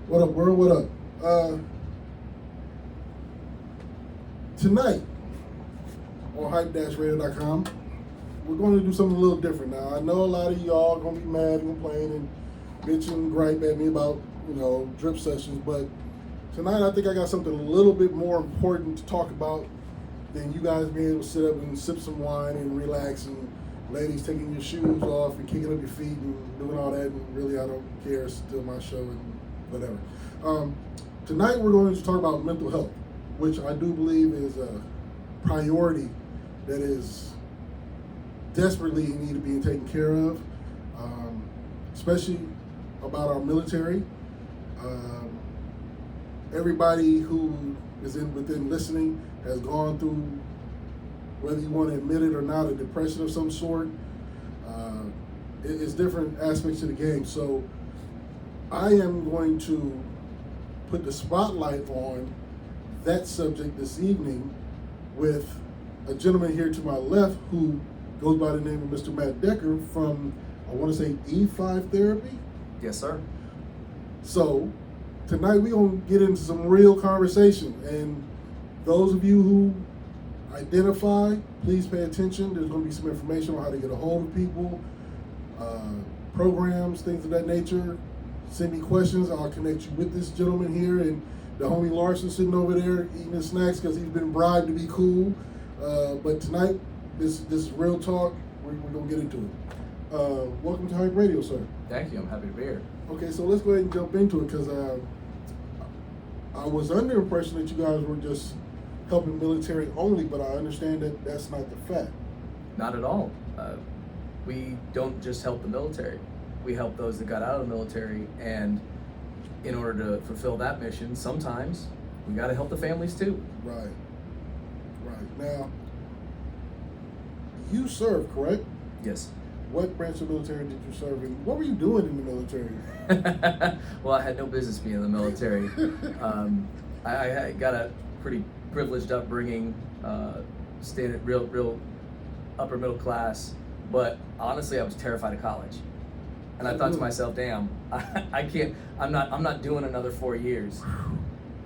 What up, world? What up? Tonight on hype-radio.com, we're going to do something a little different. Now, I know a lot of y'all are going to be mad and complain and bitch and gripe at me about, drip sessions, but tonight I think I got something a little bit more important to talk about than you guys being able to sit up and sip some wine and relax and ladies taking your shoes off and kicking up your feet and doing all that, and really I don't care, it's still my show and whatever. Tonight we're going to talk about mental health, which I do believe is a priority that is desperately in need of being taken care of, especially about our military. Everybody who is within listening has gone through, whether you want to admit it or not, a depression of some sort. It's different aspects of the game. So I am going to put the spotlight on that subject this evening with a gentleman here to my left who goes by the name of Mr. Matt Decker from, I want to say, E5 Therapy. Yes, sir. So tonight we're going to get into some real conversation, and those of you who identify, please pay attention. There's going to be some information on how to get a hold of people, programs, things of that nature. Send me questions. I'll connect you with this gentleman here, and the homie Larson sitting over there eating his snacks because he's been bribed to be cool. But tonight, this is real talk. We're going to get into it. Welcome to Hype Radio, sir. Thank you. I'm happy to be here. Okay, so let's go ahead and jump into it, because I was under the impression that you guys were just helping military only, but I understand that that's not the fact. Not at all. We don't just help the military. We help those that got out of the military, and in order to fulfill that mission, sometimes we got to help the families too. Right. Now, you served, correct? Yes. What branch of military did you serve in? What were you doing in the military? Well, I had no business being in the military. I got a pretty privileged upbringing, stayed at real upper middle class, but honestly, I was terrified of college. And I thought to myself, damn, I can't, I'm not doing another 4 years.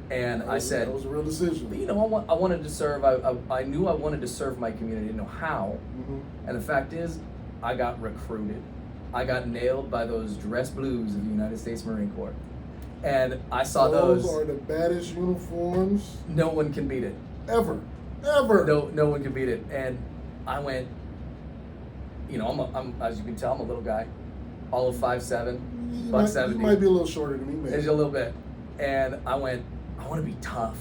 And I said, that was a real decision. I wanted to serve. I knew I wanted to serve my community. I didn't know how. Mm-hmm. And the fact is, I got recruited. I got nailed by those dress blues of the United States Marine Corps. And I saw those. Those are the baddest uniforms. No one can beat it. Ever. No one can beat it. And I went, I'm as you can tell, I'm a little guy. All of 5'7", buck 70. You might be a little shorter than me, man. Maybe a little bit. And I went, I want to be tough.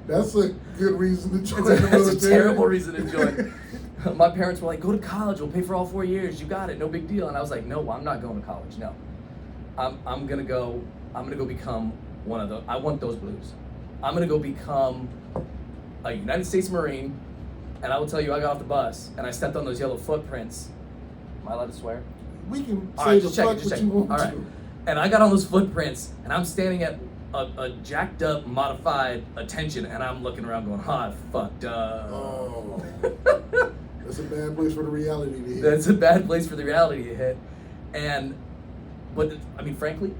That's a good reason to join the military. It's a terrible reason to join. My parents were like, go to college, we'll pay for all 4 years, you got it, no big deal. And I was like, no, I'm not going to college, no. I'm gonna go become one of those. I want those blues. I'm gonna go become a United States Marine, and I will tell you, I got off the bus and I stepped on those yellow footprints. Am I allowed to swear? We can All say right, the just check fuck it, what just you check it. want All to. right. And I got on those footprints, and I'm standing at a jacked up, modified attention, and I'm looking around going, I fucked up. Oh. That's a bad place for the reality to hit. That's a bad place for the reality to hit. But frankly,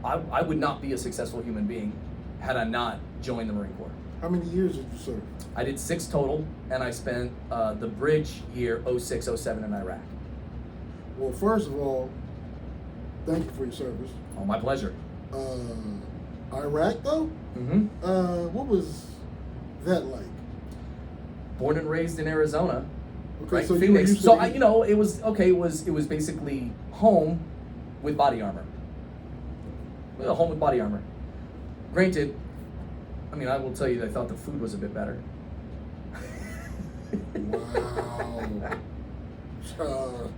I would not be a successful human being had I not joined the Marine Corps. How many years did you serve? I did 6 total, and I spent the bridge year 06, 07 in Iraq. Well, first of all, thank you for your service. Oh, my pleasure. Iraq, though? Mm-hmm. What was that like? Born and raised in Arizona. Okay, right? so Phoenix. you were used So to it was basically home with body armor. Well, home with body armor. Granted, I will tell you, I thought the food was a bit better. Wow.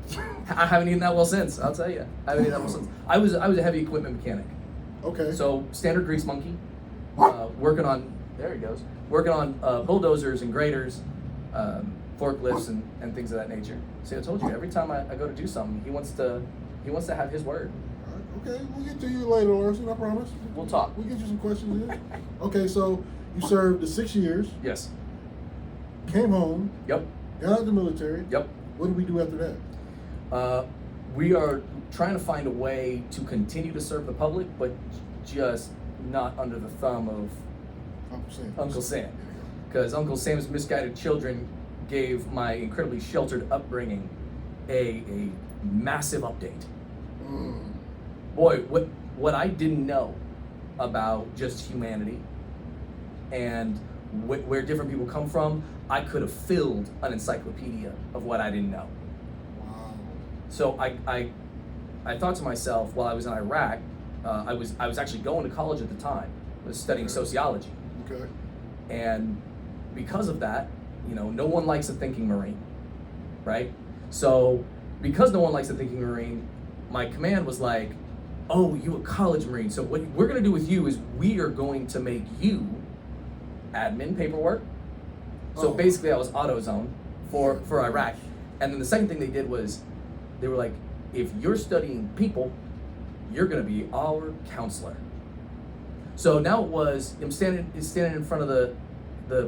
I haven't eaten that well since. I'll tell you, I haven't eaten that well since. I was a heavy equipment mechanic. Okay. So standard grease monkey, working on bulldozers and graders, forklifts and things of that nature. See, I told you, every time I go to do something, he wants to have his word. Okay, we'll get to you later, Larson, I promise. We'll talk. We'll get you some questions in. Okay, so you served the 6 years, Yes. came home, Yep. got out of the military. Yep. What did we do after that? we are trying to find a way to continue to serve the public, but just not under the thumb of Uncle Sam. Because Uncle Sam's misguided children gave my incredibly sheltered upbringing a massive update. Boy, what I didn't know about just humanity and where different people come from, I could have filled an encyclopedia of what I didn't know. Wow. So I thought to myself while I was in Iraq, I was actually going to college at the time. I was studying sociology. Okay. And because of that, you know, no one likes a thinking Marine, right? So because no one likes a thinking Marine, my command was like, oh, you a college Marine. So what we're gonna do with you is we are going to make you admin paperwork. So Oh. basically I was AutoZone for Iraq. And then the second thing they did was they were like, if you're studying people, you're gonna be our counselor. So now it was, I'm standing in front of the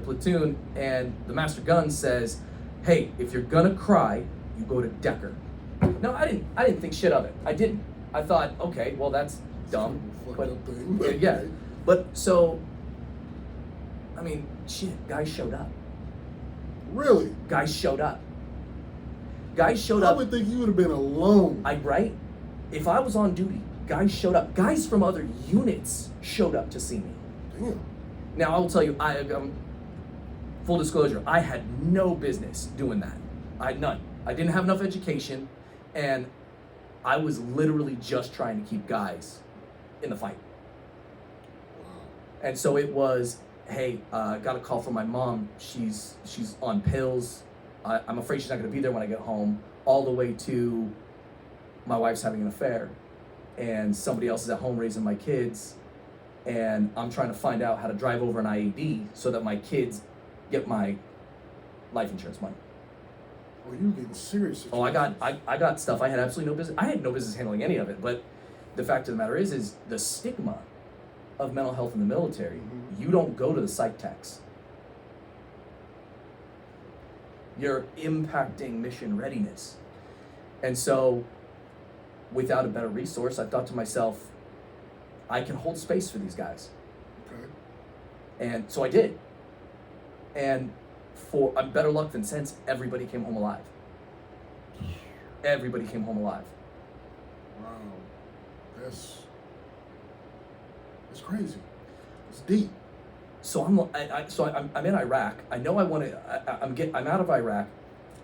platoon, and the master gun says, hey, if you're gonna cry, you go to Decker. No, I didn't think shit of it. I didn't. I thought, okay, well that's dumb. Fucked But up thing, but yeah. okay. But so, I mean, shit, guys showed up. Really? Guys showed up. Guys showed I up. would think you would have been alone. Right? If I was on duty, guys showed up. Guys from other units showed up to see me. Damn. Now I will tell you, full disclosure, I had no business doing that. I had none. I didn't have enough education, and I was literally just trying to keep guys in the fight. Wow. And so it was, hey, got a call from my mom. She's on pills. I'm afraid she's not going to be there when I get home. All the way to my wife's having an affair, and somebody else is at home raising my kids, and I'm trying to find out how to drive over an IED so that my kids get my life insurance money. Oh, you were getting serious. Oh, I got stuff I had absolutely no business. I had no business handling any of it. But the fact of the matter is the stigma of mental health in the military. Mhm. You don't go to the psych techs. You're impacting mission readiness. And so, without a better resource, I thought to myself, I can hold space for these guys. Okay. And so I did. And for better luck than sense, everybody came home alive. Everybody came home alive. Wow. That's crazy. It's deep. So I'm in Iraq. I know I want to. I'm out of Iraq.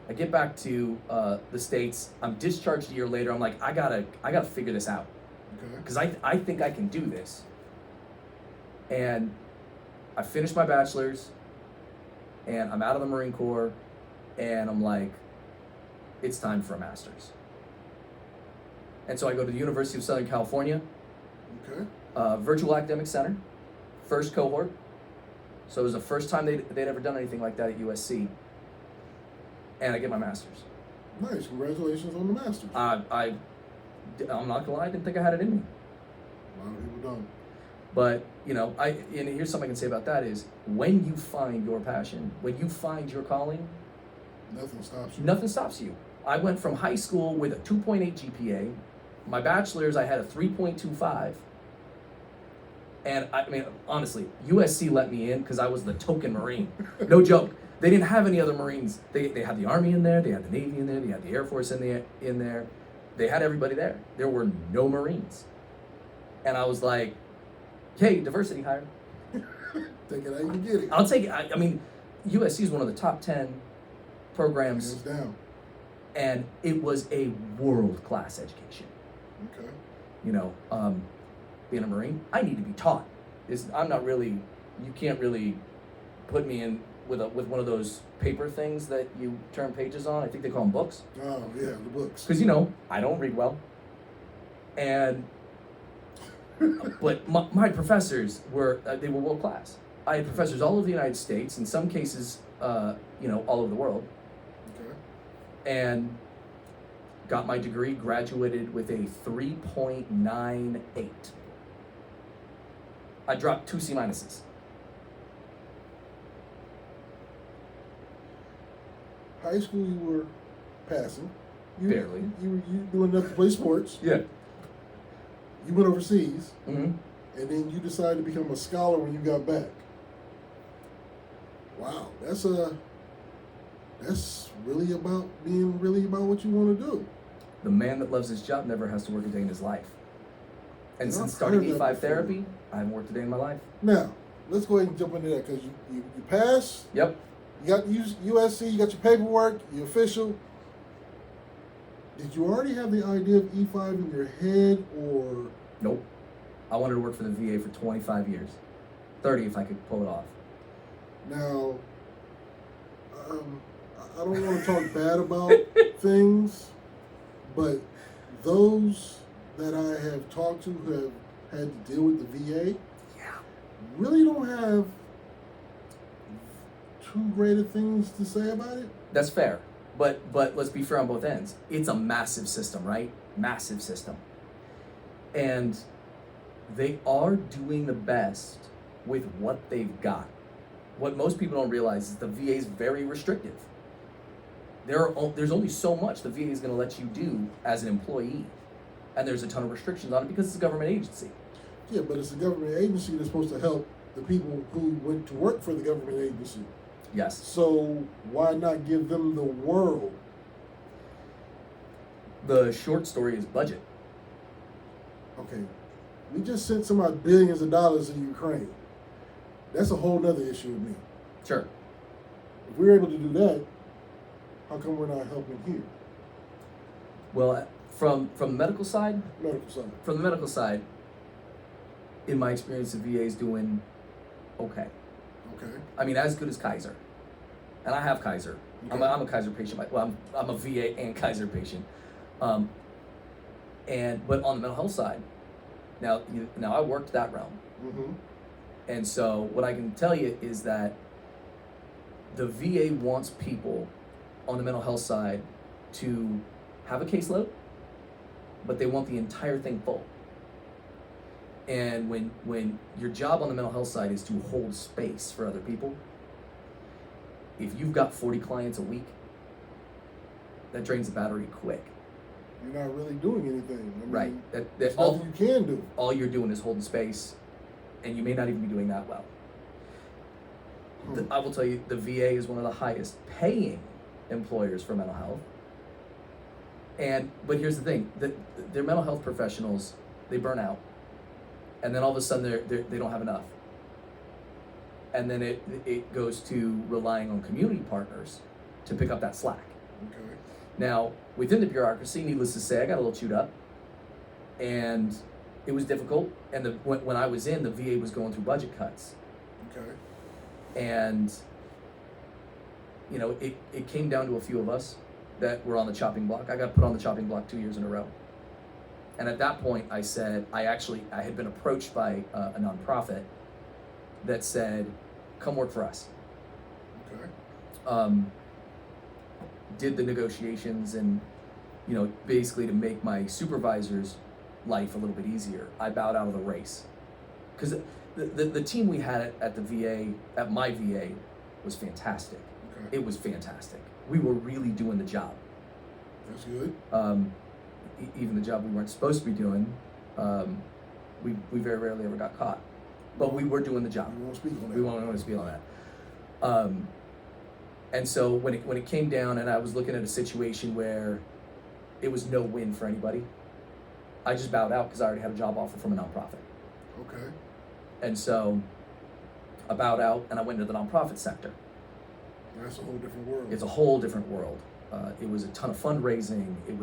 I get back to the States. I'm discharged a year later. I'm like, I gotta figure this out, Okay. because I think I can do this. And I finished my bachelor's, and I'm out of the Marine Corps, and I'm like, it's time for a master's. And so I go to the University of Southern California, Okay. Virtual Academic Center, first cohort. So it was the first time they'd ever done anything like that at USC. And I get my master's. Nice. Congratulations on the Masters. I'm not gonna lie, I didn't think I had it in me. A lot of people don't. But, you know, and here's something I can say about that is, when you find your passion, when you find your calling, Nothing stops you. nothing stops you. I went from high school with a 2.8 GPA. My bachelor's, I had a 3.25. And I mean, honestly, USC let me in because I was the token Marine. No joke. They didn't have any other Marines. They had the Army in there, they had the Navy in there, they had the Air Force in there. They had everybody there. There were no Marines. And I was like, hey, diversity hire. Take it how you can get it. I'll take it. I mean, USC is one of the top 10 programs, Hands down. and it was a world-class education. Okay. You know, being a Marine, I need to be taught. I'm not really, you can't really put me in with one of those paper things that you turn pages on. I think they call them books. Oh, yeah, the books. Because, you know, I don't read well. And, but my professors were world class. I had professors all over the United States, in some cases, you know, all over the world. Okay. And got my degree, graduated with a 3.98. I dropped 2 C minuses. High school, you were passing. Barely. You doing enough to play sports. Yeah. You went overseas, Mm-hmm. and then you decided to become a scholar when you got back. Wow, that's really about being really about what you want to do. The man that loves his job never has to work a day in his life. And Yeah, since I've starting heard that E5 before. therapy, I haven't worked a day in my life. Now, let's go ahead and jump into that because you passed. Yep. You got USC. You got your paperwork. You're official. Did you already have the idea of E5 in your head, or Nope. I wanted to work for the VA for 25 years. 30 if I could pull it off. now? I don't want to talk bad about things, but those that I have talked to who have had to deal with the VA Yeah. really don't have too great of things to say about it. That's fair. But let's be fair on both ends. It's a massive system, right? Massive system. And they are doing the best with what they've got. What most people don't realize is the VA is very restrictive. There's only so much the VA is going to let you do as an employee. And there's a ton of restrictions on it because it's a government agency. Yeah, but it's a government agency that's supposed to help the people who went to work for the government agency. Yes. So why not give them the world? The short story is budget. Okay, we just sent somebody billions of dollars in Ukraine. That's a whole nother issue with me. Sure. If we're able to do that, how come we're not helping here? Well, from the medical side, Medical side. in my experience, the VA is doing okay. Okay. I mean, as good as Kaiser, and I have Kaiser. Okay. I'm a Kaiser patient. Well, I'm a VA and Kaiser patient. But on the mental health side, now I worked that realm, Mm-hmm. and so what I can tell you is that the VA wants people on the mental health side to have a caseload, but they want the entire thing full. And when your job on the mental health side is to hold space for other people, if you've got 40 clients a week, that drains the battery quick. You're not really doing anything. I mean, Right. That there's nothing you can do. all you're doing is holding space, and you may not even be doing that well. I will tell you, the VA is one of the highest paying employers for mental health. But here's the thing: their mental health professionals, they burn out, and then all of a sudden they don't have enough, and then it goes to relying on community partners to pick up that slack. Okay. Now, within the bureaucracy, needless to say, I got a little chewed up, and it was difficult. And when I was in, the VA was going through budget cuts, Okay. and it came down to a few of us that were on the chopping block. I got put on the chopping block 2 years in a row. And at that point, I said, I had been approached by a nonprofit that said, come work for us. Okay. Did the negotiations and, basically to make my supervisor's life a little bit easier, I bowed out of the race. Because the team we had at the VA, at my VA, was fantastic. Okay. It was fantastic. We were really doing the job. That's good. Even the job we weren't supposed to be doing, we very rarely ever got caught. But we were doing the job. We won't speak on that. We won't want to speak on that. And so when it came down and I was looking at a situation where it was no win for anybody, I just bowed out because I already had a job offer from a nonprofit. Okay. And so I bowed out and I went into the nonprofit sector. That's a whole different world. It's a whole different world. It was a ton of fundraising. I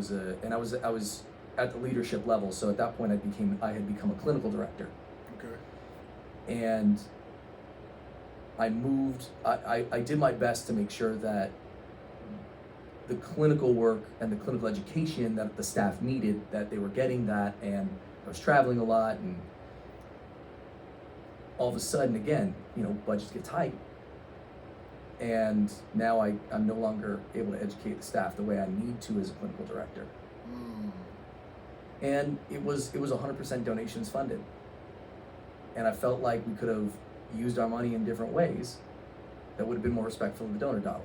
was at the leadership level. So at that point I had become a clinical director. Okay. And I moved, I did my best to make sure that the clinical work and the clinical education that the staff needed, that they were getting that, and I was traveling a lot, and all of a sudden, again, budgets get tight. And now I'm no longer able to educate the staff the way I need to as a clinical director. Mm. And it was 100% donations funded. And I felt like we could have used our money in different ways that would have been more respectful of the donor dollar.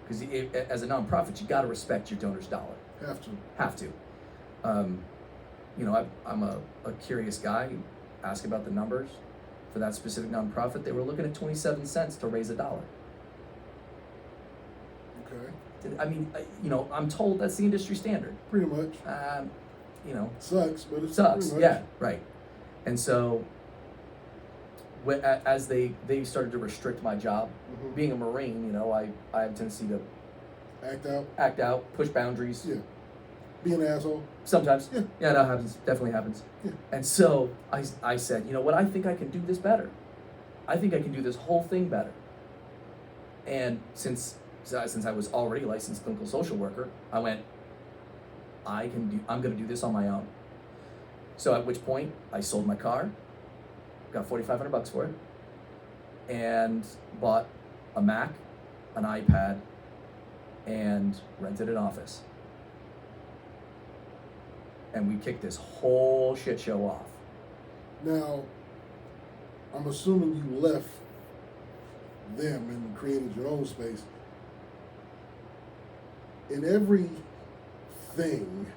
because as a nonprofit, you got to respect your donor's dollar. Have to. You know, I'm a curious guy. You ask about the numbers for that specific nonprofit. They were looking at 27 cents to raise $1. Okay. I mean, you know, I'm told that's the industry standard. Pretty much. You know, Sucks, but it's sucks. pretty much. Yeah, right. And so, as they started to restrict my job, Mhm. being a Marine, you know, I have a tendency to Act out. push boundaries. Yeah. Be an asshole. Sometimes. Yeah. Yeah, that happens. Definitely happens. Yeah. And so I said, you know what? I think I can do this better. I think I can do this whole thing better. And since I was already a licensed clinical social worker, I went, I'm going to do this on my own. So at which point I sold my car, got $4,500 for it, and bought a Mac, an iPad, and rented an office. And we kicked this whole shit show off. Now, I'm assuming you left them and created your own space. In every thing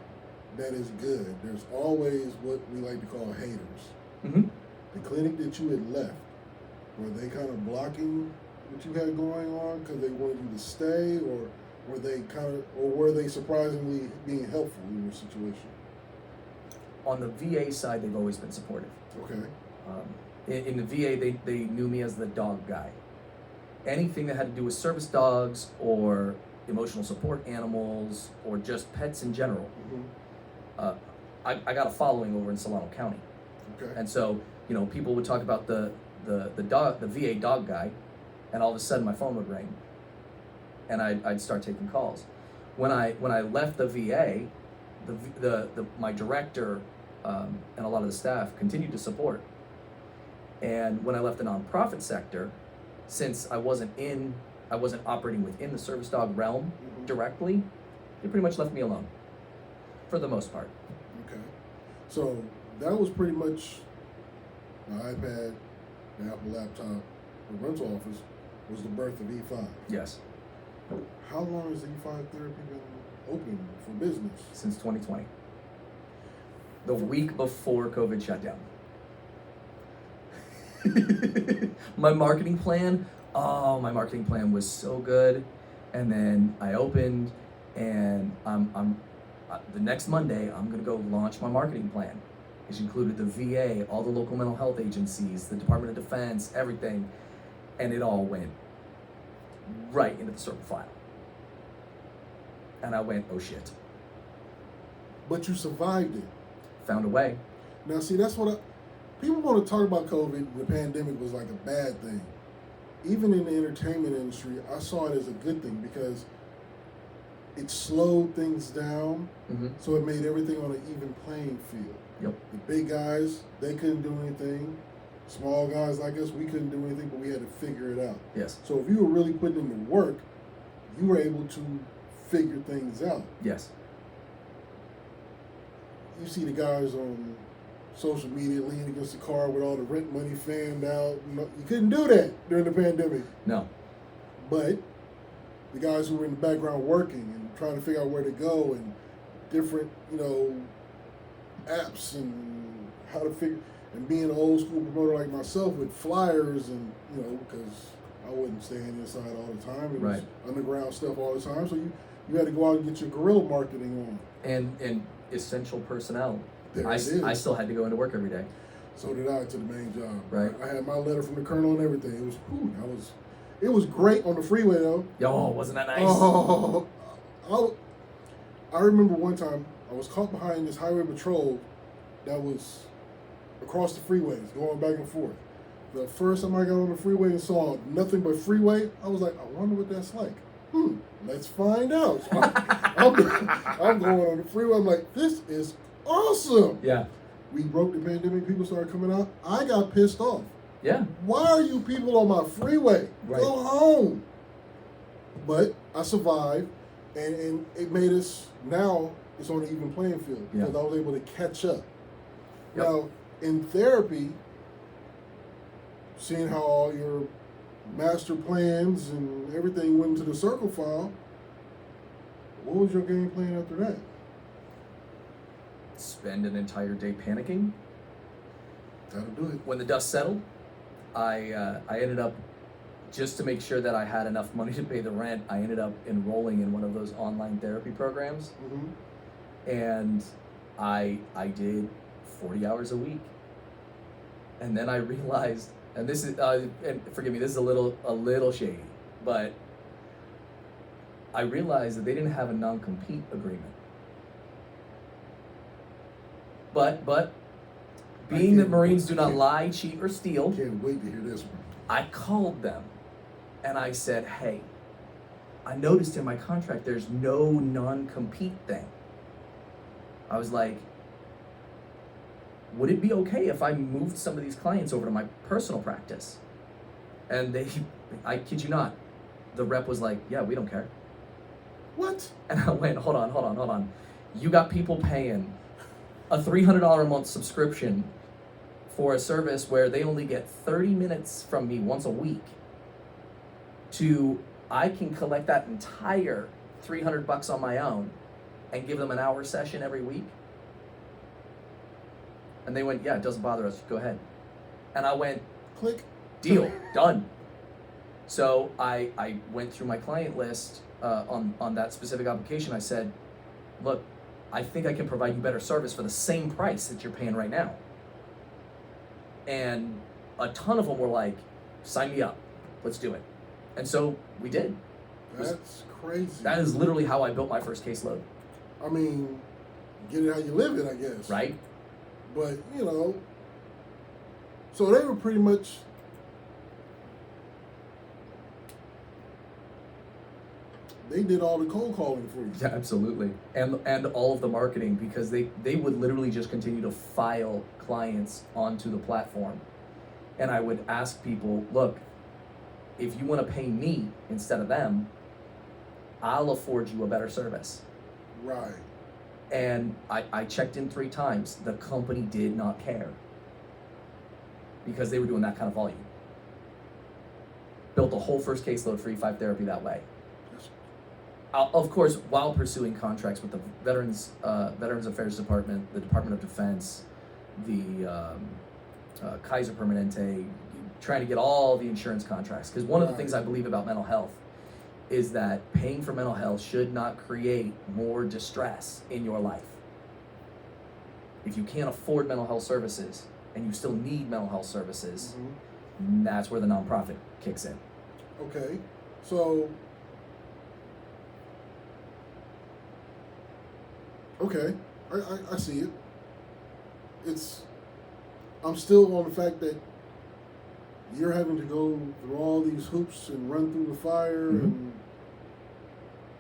that is good, there's always what we like to call haters. Mm-hmm. The clinic that you had left, were they kind of blocking what you had going on because they wanted you to stay, or were they surprisingly being helpful in your situation? On the VA side, they've always been supportive. Okay. In the VA, they knew me as the dog guy. Anything that had to do with service dogs or emotional support animals or just pets in general, Mm-hmm. I got a following over in Solano County. Okay. And so, you know, people would talk about the VA dog guy, and all of a sudden my phone would ring, and I'd start taking calls. When I left the VA, my director and a lot of the staff continued to support. And when I left the nonprofit sector, since I wasn't operating within the service dog realm Mhm. directly, they pretty much left me alone, for the most part. Okay. So that was pretty much the iPad, the Apple laptop, the rental office was the birth of E5. Yes, How long has E5 therapy been open for business? since 2020. The week before COVID shut down. My marketing plan was so good. And then I opened, and the next Monday, I'm gonna go launch my marketing plan, which included the VA, all the local mental health agencies, the Department of Defense, everything. And it all went right into the circle file. And I went, oh shit. But you survived it. Found a way. Now, see, that's what people want to talk about. COVID, the pandemic was like a bad thing. Even in the entertainment industry, I saw it as a good thing because it slowed things down, Mm-hmm. so it made everything on an even playing field. Yep. The big guys, they couldn't do anything. Small guys like us, we couldn't do anything, but we had to figure it out. Yes. So if you were really putting in the work, you were able to figure things out. Yes. You see the guys on social media leaning against the car with all the rent money fanned out. You couldn't do that during the pandemic. No. But the guys who were in the background working and trying to figure out where to go and different, apps and how to figure, and being an old school promoter like myself with flyers and, because I wasn't staying inside all the time. It was Right. underground stuff all the time. So you had to go out and get your guerrilla marketing on. And essential personnel. There I it is. still had to go into work every day. So did I to the main job. Right. I had my letter from the colonel and everything. It was great on the freeway though. Yo, wasn't that nice? Oh, I remember one time I was caught behind this highway patrol that was across the freeways, going back and forth. The first time I got on the freeway and saw nothing but freeway, I was like, I wonder what that's like. Let's find out. So I'm going on the freeway. I'm like, this is awesome. Yeah. We broke the pandemic. People started coming out. I got pissed off. Yeah. Why are you people on my freeway? Right. Go home. But I survived, and it made us, now it's on an even playing field because I was able to catch up. Yep. Now, in therapy, seeing how all your master plans and everything went into the circle file, what was your game plan after that? Spend an entire day panicking. That'll do it. When the dust settled, I ended up, just to make sure that I had enough money to pay the rent, I ended up enrolling in one of those online therapy programs. Mm-hmm. And I did 40 hours a week. And then I realized, and this is, and forgive me, this is a little shady, but I realized that they didn't have a non-compete agreement. But being that Marines do not lie, cheat, or steal, Can't wait to hear this one. I called them and I said, hey, I noticed in my contract there's no non-compete thing. I was like, would it be okay if I moved some of these clients over to my personal practice? And I kid you not, the rep was like, yeah, we don't care. What? And I went, hold on. You got people paying a $300 a month subscription for a service where they only get 30 minutes from me once a week, to I can collect that entire $300 on my own and give them an hour session every week? And they went, yeah, it doesn't bother us, go ahead. And I went, Click. deal, done. So I went through my client list on that specific application. I said, look, I think I can provide you better service for the same price that you're paying right now. And a ton of them were like, sign me up, let's do it. And so we did. That's crazy. That is literally how I built my first caseload. I mean, get it how you live it, I guess. Right? But, so they were pretty much, they did all the cold calling for you. Yeah, absolutely. And all of the marketing, because they would literally just continue to file clients onto the platform. And I would ask people, look, if you want to pay me instead of them, I'll afford you a better service. Right. And I checked in 3 times. The company did not care, because they were doing that kind of volume. Built a whole first caseload for E5 therapy that way. Of course, while pursuing contracts with the Veterans Affairs Department, the Department of Defense, the Kaiser Permanente, trying to get all the insurance contracts. Because one of the things I believe about mental health is that paying for mental health should not create more distress in your life. If you can't afford mental health services and you still need mental health services, that's where the nonprofit kicks in. Okay. So, okay, I see it. I'm still on the fact that you're having to go through all these hoops and run through the fire and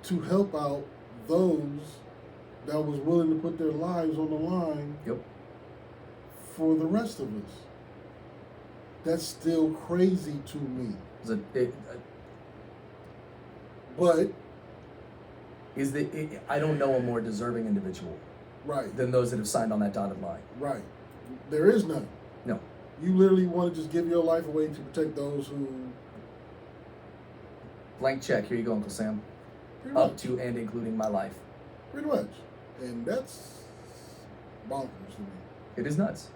to help out those that was willing to put their lives on the line for the rest of us. That's still crazy to me. But I don't know a more deserving individual than those that have signed on that dotted line. Right. There is none. No. You literally want to just give your life away to protect those who... Blank check, here you go, Uncle Sam. Up to and including my life. Pretty much. And that's bonkers to me. It is nuts.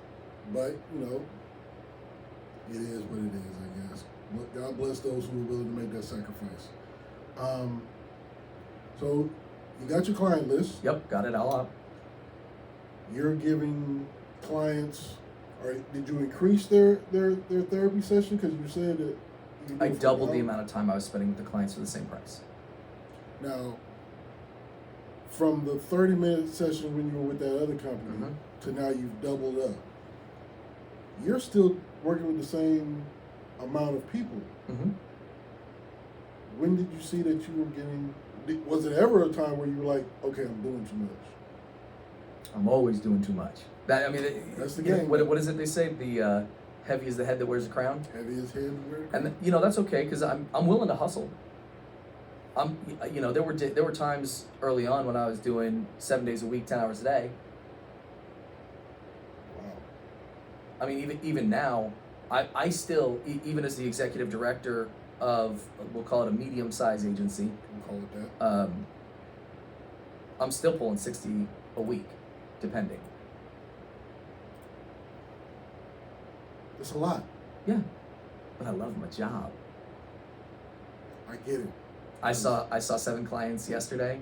But, it is what it is, I guess. God bless those who are willing to make that sacrifice. So, you got your client list. Yep, got it all up. You're giving clients... did you increase their therapy session? Because you said that... I doubled the amount of time I was spending with the clients for the same price. Now, from the 30-minute session when you were with that other company to now you've doubled up, you're still working with the same amount of people. When did you see that you were getting... Was it ever a time where you were like, okay, I'm doing too much? I'm always doing too much. That's the game. What is it they say? The heavy is the head that wears the crown. Heavy is head that wears the crown. And that's okay, because I'm willing to hustle. There were times early on when I was doing 7 days a week, 10 hours a day. Wow. I mean, even now, I still, even as the executive director of, we'll call it a medium-sized agency, We'll call it that. I'm still pulling 60 a week, depending. It's a lot. Yeah, but I love my job. I get it. I saw 7 clients yesterday.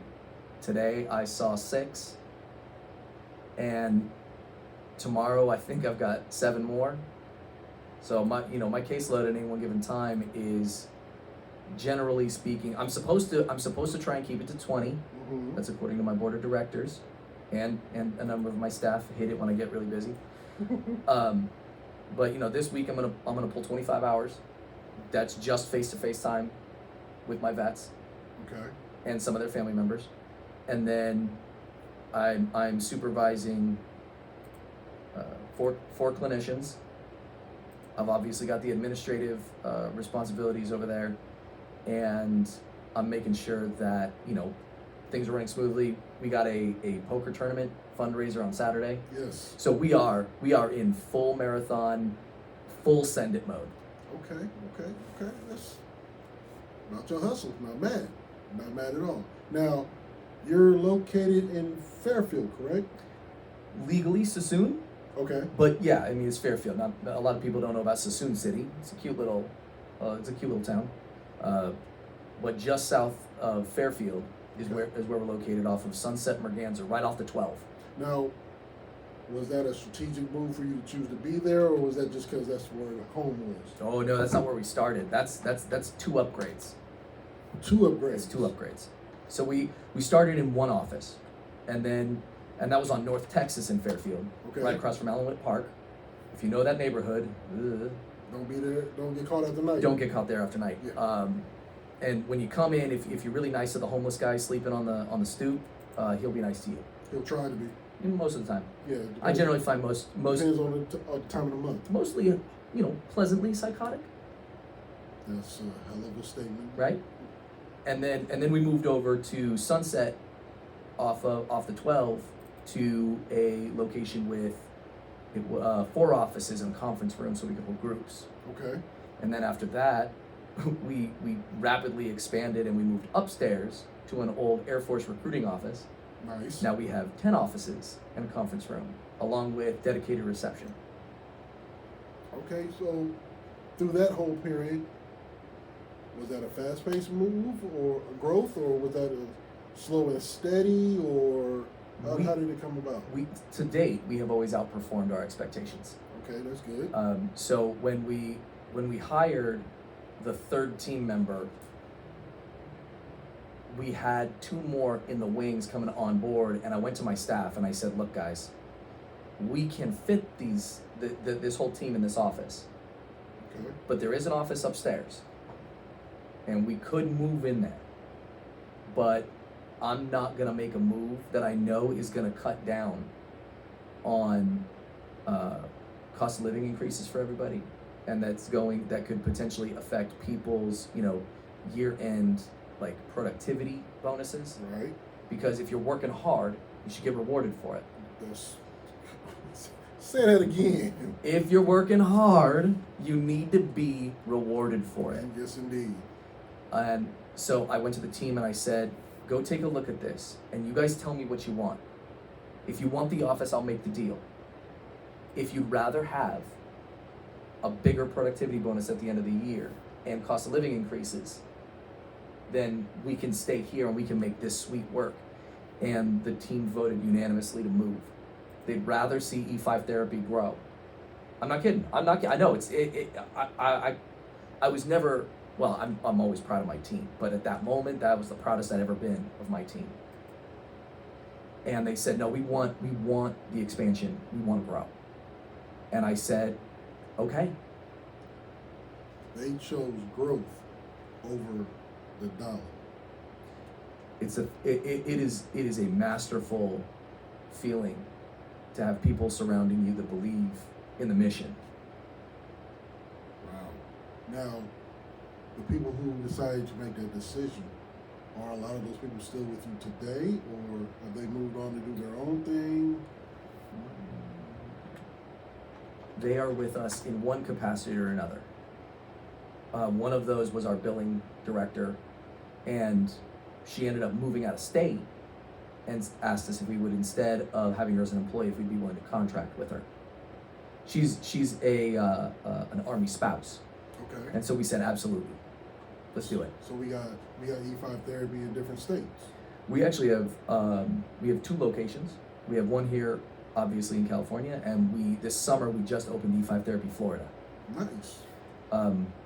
Today I saw 6, and tomorrow I think I've got 7 more. So my caseload at any one given time is, generally speaking, I'm supposed to try and keep it to 20. Mm-hmm. That's according to my board of directors, and a number of my staff hate it when I get really busy. But this week I'm gonna pull 25 hours. That's just face-to-face time with my vets Okay. and some of their family members, and then I'm supervising 4 clinicians. I've obviously got the administrative responsibilities over there, and I'm making sure that things are running smoothly. We got a poker tournament fundraiser on Saturday, Yes. so we are in full marathon, full send it mode. Okay. That's about your hustle. Not mad. Not mad at all. Now, you're located in Fairfield, correct? Legally Sassoon, Okay. but yeah, I mean it's Fairfield. Not a lot of people don't know about Sassoon City. It's a cute little town, but just south of Fairfield is Okay. where we're located, off of Sunset Merganser, right off the 12. Now, was that a strategic move for you to choose to be there, or was that just because that's where the home was? Oh no, that's not where we started. That's 2 upgrades. 2 upgrades. It's 2 upgrades. So we started in one office, and that was on North Texas in Fairfield, Okay. right across from Allenwood Park. If you know that neighborhood, Don't be there. Don't get caught after night. don't get caught there after night. Yeah. And when you come in, if you're really nice to the homeless guy sleeping on the stoop, he'll be nice to you. He'll try to be. Most of the time. Yeah. I generally find most depends on the time of the month. mostly pleasantly psychotic, That's a hell of a statement. right? And then we moved over to Sunset, off the 12, to a location with 4 offices and a conference room, so we could hold groups. Okay. And then after that, we rapidly expanded and we moved upstairs to an old Air Force recruiting office. Nice. Now we have 10 offices and a conference room, along with dedicated reception. Okay, so through that whole period, was that a fast-paced move or a growth, or was that a slow and steady, or how did it come about? To date, we have always outperformed our expectations. Okay, that's good. So when we hired the 3rd team member, we had 2 more in the wings coming on board, and I went to my staff and I said, "Look, guys, we can fit this whole team in this office, Okay. but there is an office upstairs, and we could move in there, but I'm not gonna make a move that I know is gonna cut down on cost of living increases for everybody, and that could potentially affect people's year-end productivity bonuses. Right. Because if you're working hard, you should get rewarded for it. That's, say that again. If you're working hard, you need to be rewarded for it. Yes, indeed. And so I went to the team and I said, "Go take a look at this, and you guys tell me what you want. If you want the office, I'll make the deal. If you'd rather have a bigger productivity bonus at the end of the year and cost of living increases, then we can stay here and we can make this suite work." And the team voted unanimously to move. They'd rather see E5 therapy grow. I'm not kidding. I know I was never, well, I'm always proud of my team, but at that moment, that was the proudest I'd ever been of my team. And they said, "No, we want the expansion. We want to grow." And I said, "Okay." They chose growth over the dollar. It is a masterful feeling to have people surrounding you that believe in the mission. Wow. Now, the people who decided to make that decision, are a lot of those people still with you today, or have they moved on to do their own thing? They are with us in one capacity or another. One of those was our billing director, and she ended up moving out of state and asked us if we would, instead of having her as an employee, if we'd be willing to contract with her. She's an Army spouse, Okay. and so we said absolutely, let's do it. So we got E5 therapy in different states. We actually have 2 locations. We have one here, obviously in California, and this summer we just opened E5 Therapy Florida. Nice.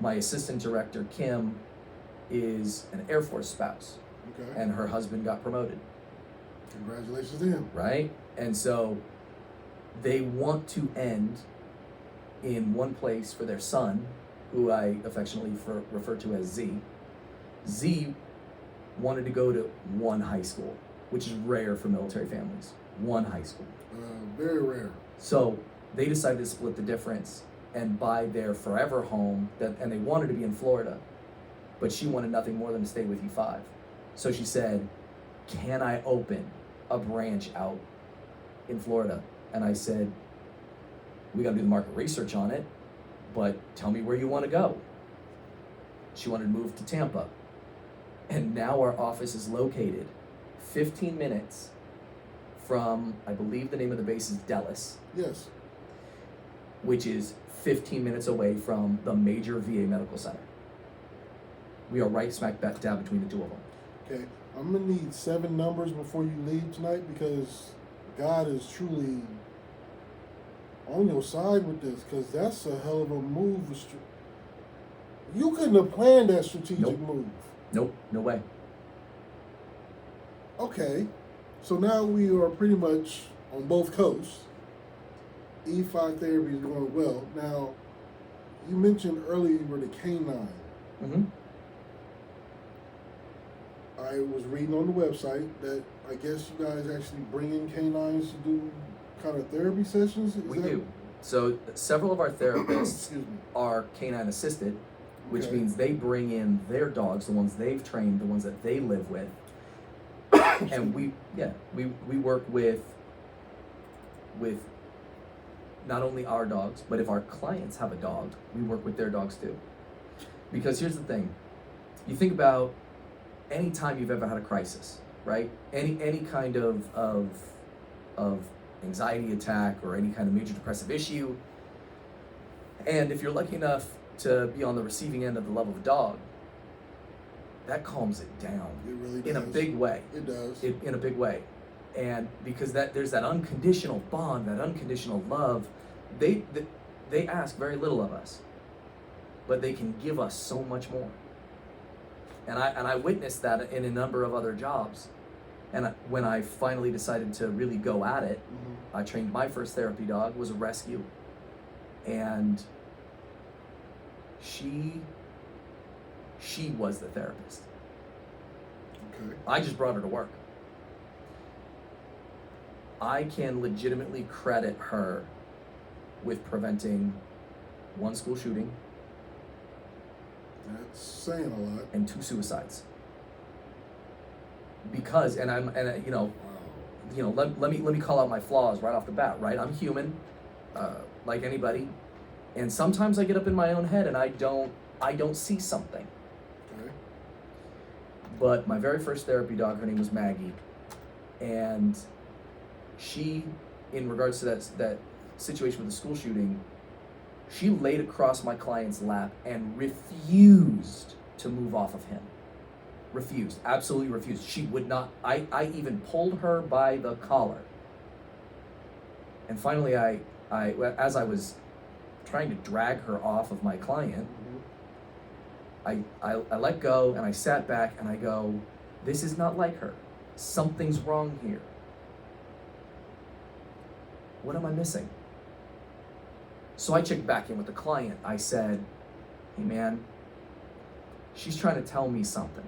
My assistant director Kim is an Air Force spouse, Okay. and her husband got promoted, Congratulations to him. right? And so they want to end in one place for their son, who I affectionately refer to as Z. Z wanted to go to one high school, which is rare for military families. One high school. Very rare. So they decided to split the difference and buy their forever home, and they wanted to be in Florida, but she wanted nothing more than to stay with E5. So she said, can I open a branch out in Florida? And I said, we gotta do the market research on it, but tell me where you wanna go. She wanted to move to Tampa. And now our office is located 15 minutes from, I believe the name of the base is Dallas, Yes. which is 15 minutes away from the major VA medical center. We are right smack dab between the two of them. Okay. I'm gonna need 7 numbers before you leave tonight, because God is truly on your side with this, because that's a hell of a move. You couldn't have planned that strategic Nope. move. Nope, no way. Okay, so now we are pretty much on both coasts. E5 therapy is going well. Now, you mentioned earlier you were the canine. Mm-hmm. I was reading on the website that I guess you guys actually bring in canines to do kind of therapy sessions. We do. So several of our therapists Excuse me. are canine assisted, which Okay. means they bring in their dogs, the ones they've trained, the ones that they live with, and we work with not only our dogs, but if our clients have a dog, we work with their dogs too. Because here's the thing, you think about any time you've ever had a crisis, right? Any kind of anxiety attack or any kind of major depressive issue, and if you're lucky enough to be on the receiving end of the love of a dog, that calms it down It really does. in a big way. It does. In a big way. And because there's that unconditional bond, that unconditional love, they ask very little of us, but they can give us so much more. And I witnessed that in a number of other jobs. And when I finally decided to really go at it, Mhm. I trained my first therapy dog, was a rescue, and she was the therapist. Okay. I just brought her to work. I can legitimately credit her with preventing 1 school shooting That's saying a lot. and 2 suicides. Because, and you know, Wow. let me call out my flaws right off the bat, right? I'm human, like anybody, and sometimes I get up in my own head and I don't see something. Okay. But my very first therapy dog, her name was Maggie, and she, in regards to that situation with the school shooting, she laid across my client's lap and refused to move off of him. Refused, absolutely refused. She would not. I even pulled her by the collar. And finally, I as I was trying to drag her off of my client, Mhm. I let go and I sat back and I go, this is not like her. Something's wrong here. What am I missing? So I checked back in with the client. I said, hey man, she's trying to tell me something.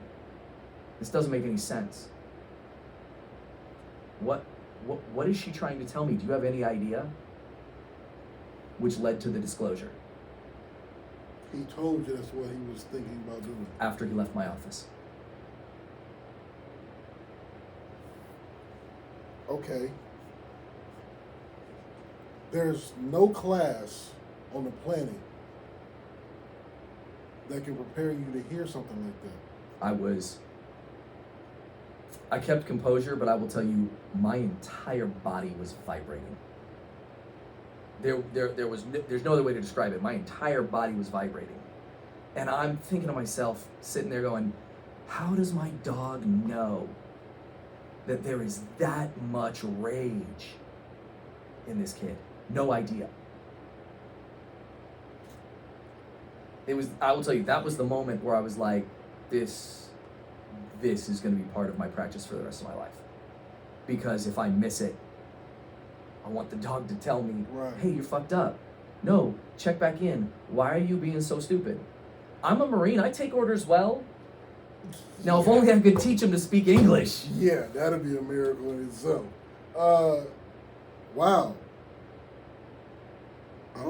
This doesn't make any sense. What is she trying to tell me? Do you have any idea? Which led to the disclosure He told you that's what he was thinking about doing. after he left my office. Okay. There's no class on the planet that can prepare you to hear something like that? I kept composure, but I will tell you, my entire body was vibrating. There's no other way to describe it. My entire body was vibrating. And I'm thinking to myself, sitting there going, how does my dog know that there is that much rage in this kid? No idea. I will tell you, that was the moment where I was like, this is going to be part of my practice for the rest of my life. Because if I miss it, I want the dog to tell me, right, hey, you're fucked up. No, check back in. Why are you being so stupid? I'm a Marine. I take orders well. Now, if only I could teach him to speak English. Yeah, that'd be a miracle in itself. Wow. I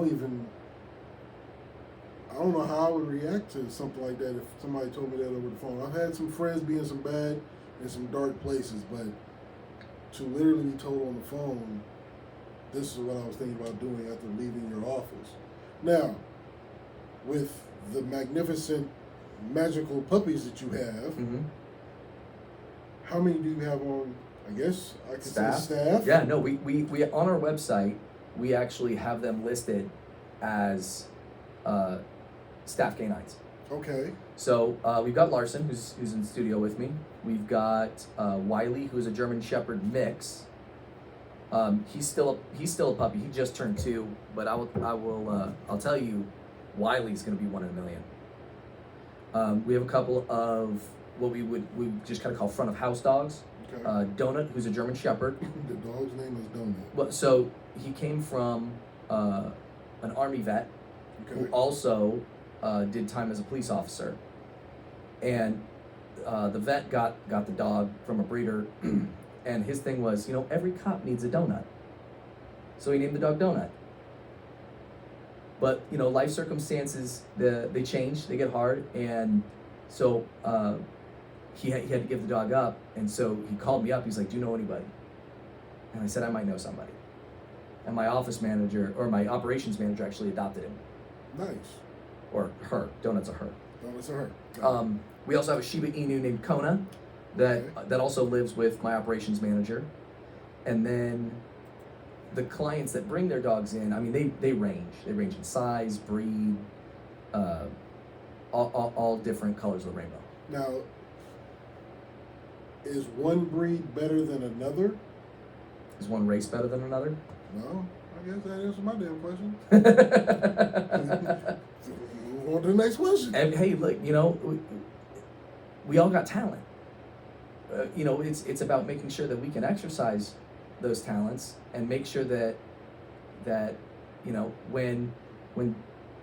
don't know how I would react to something like that if somebody told me that over the phone. I've had some friends be in some bad and some dark places, but to literally be told on the phone, this is what I was thinking about doing after leaving your office. Now, with the magnificent, magical puppies that you have, Mm-hmm. how many do you have on, I guess I could Staff? say staff? Yeah, no, we on our website, we actually have them listed as staff canines. Okay. So we've got Larson, who's in the studio with me. We've got Wiley, who's a German Shepherd mix. He's still a puppy. He just turned 2, but I'll tell you, Wiley's going to be 1 in a million. We have a couple of what we just kind of call front of house dogs. Okay. Donut, who's a German Shepherd. The dog's name is Donut. Well, so he came from an Army vet who Okay. also did time as a police officer, and the vet got the dog from a breeder, and his thing was, every cop needs a donut, so he named the dog Donut. But life circumstances, they change, they get hard, and so he had to give the dog up, and so he called me up. He's like, "Do you know anybody?" And I said, "I might know somebody." And my office manager, or my operations manager, actually adopted him. Nice. Or her. Donut's a her. Donut's a her. We also have a Shiba Inu named Kona that also lives with my operations manager. And then the clients that bring their dogs in, I mean, they range. They range in size, breed, all different colors of the rainbow. Now, is one breed better than another? Is one race better than another? No, I guess that answers my damn question. Move on to the next question. And hey, look, we all got talent. It's about making sure that we can exercise those talents and make sure that when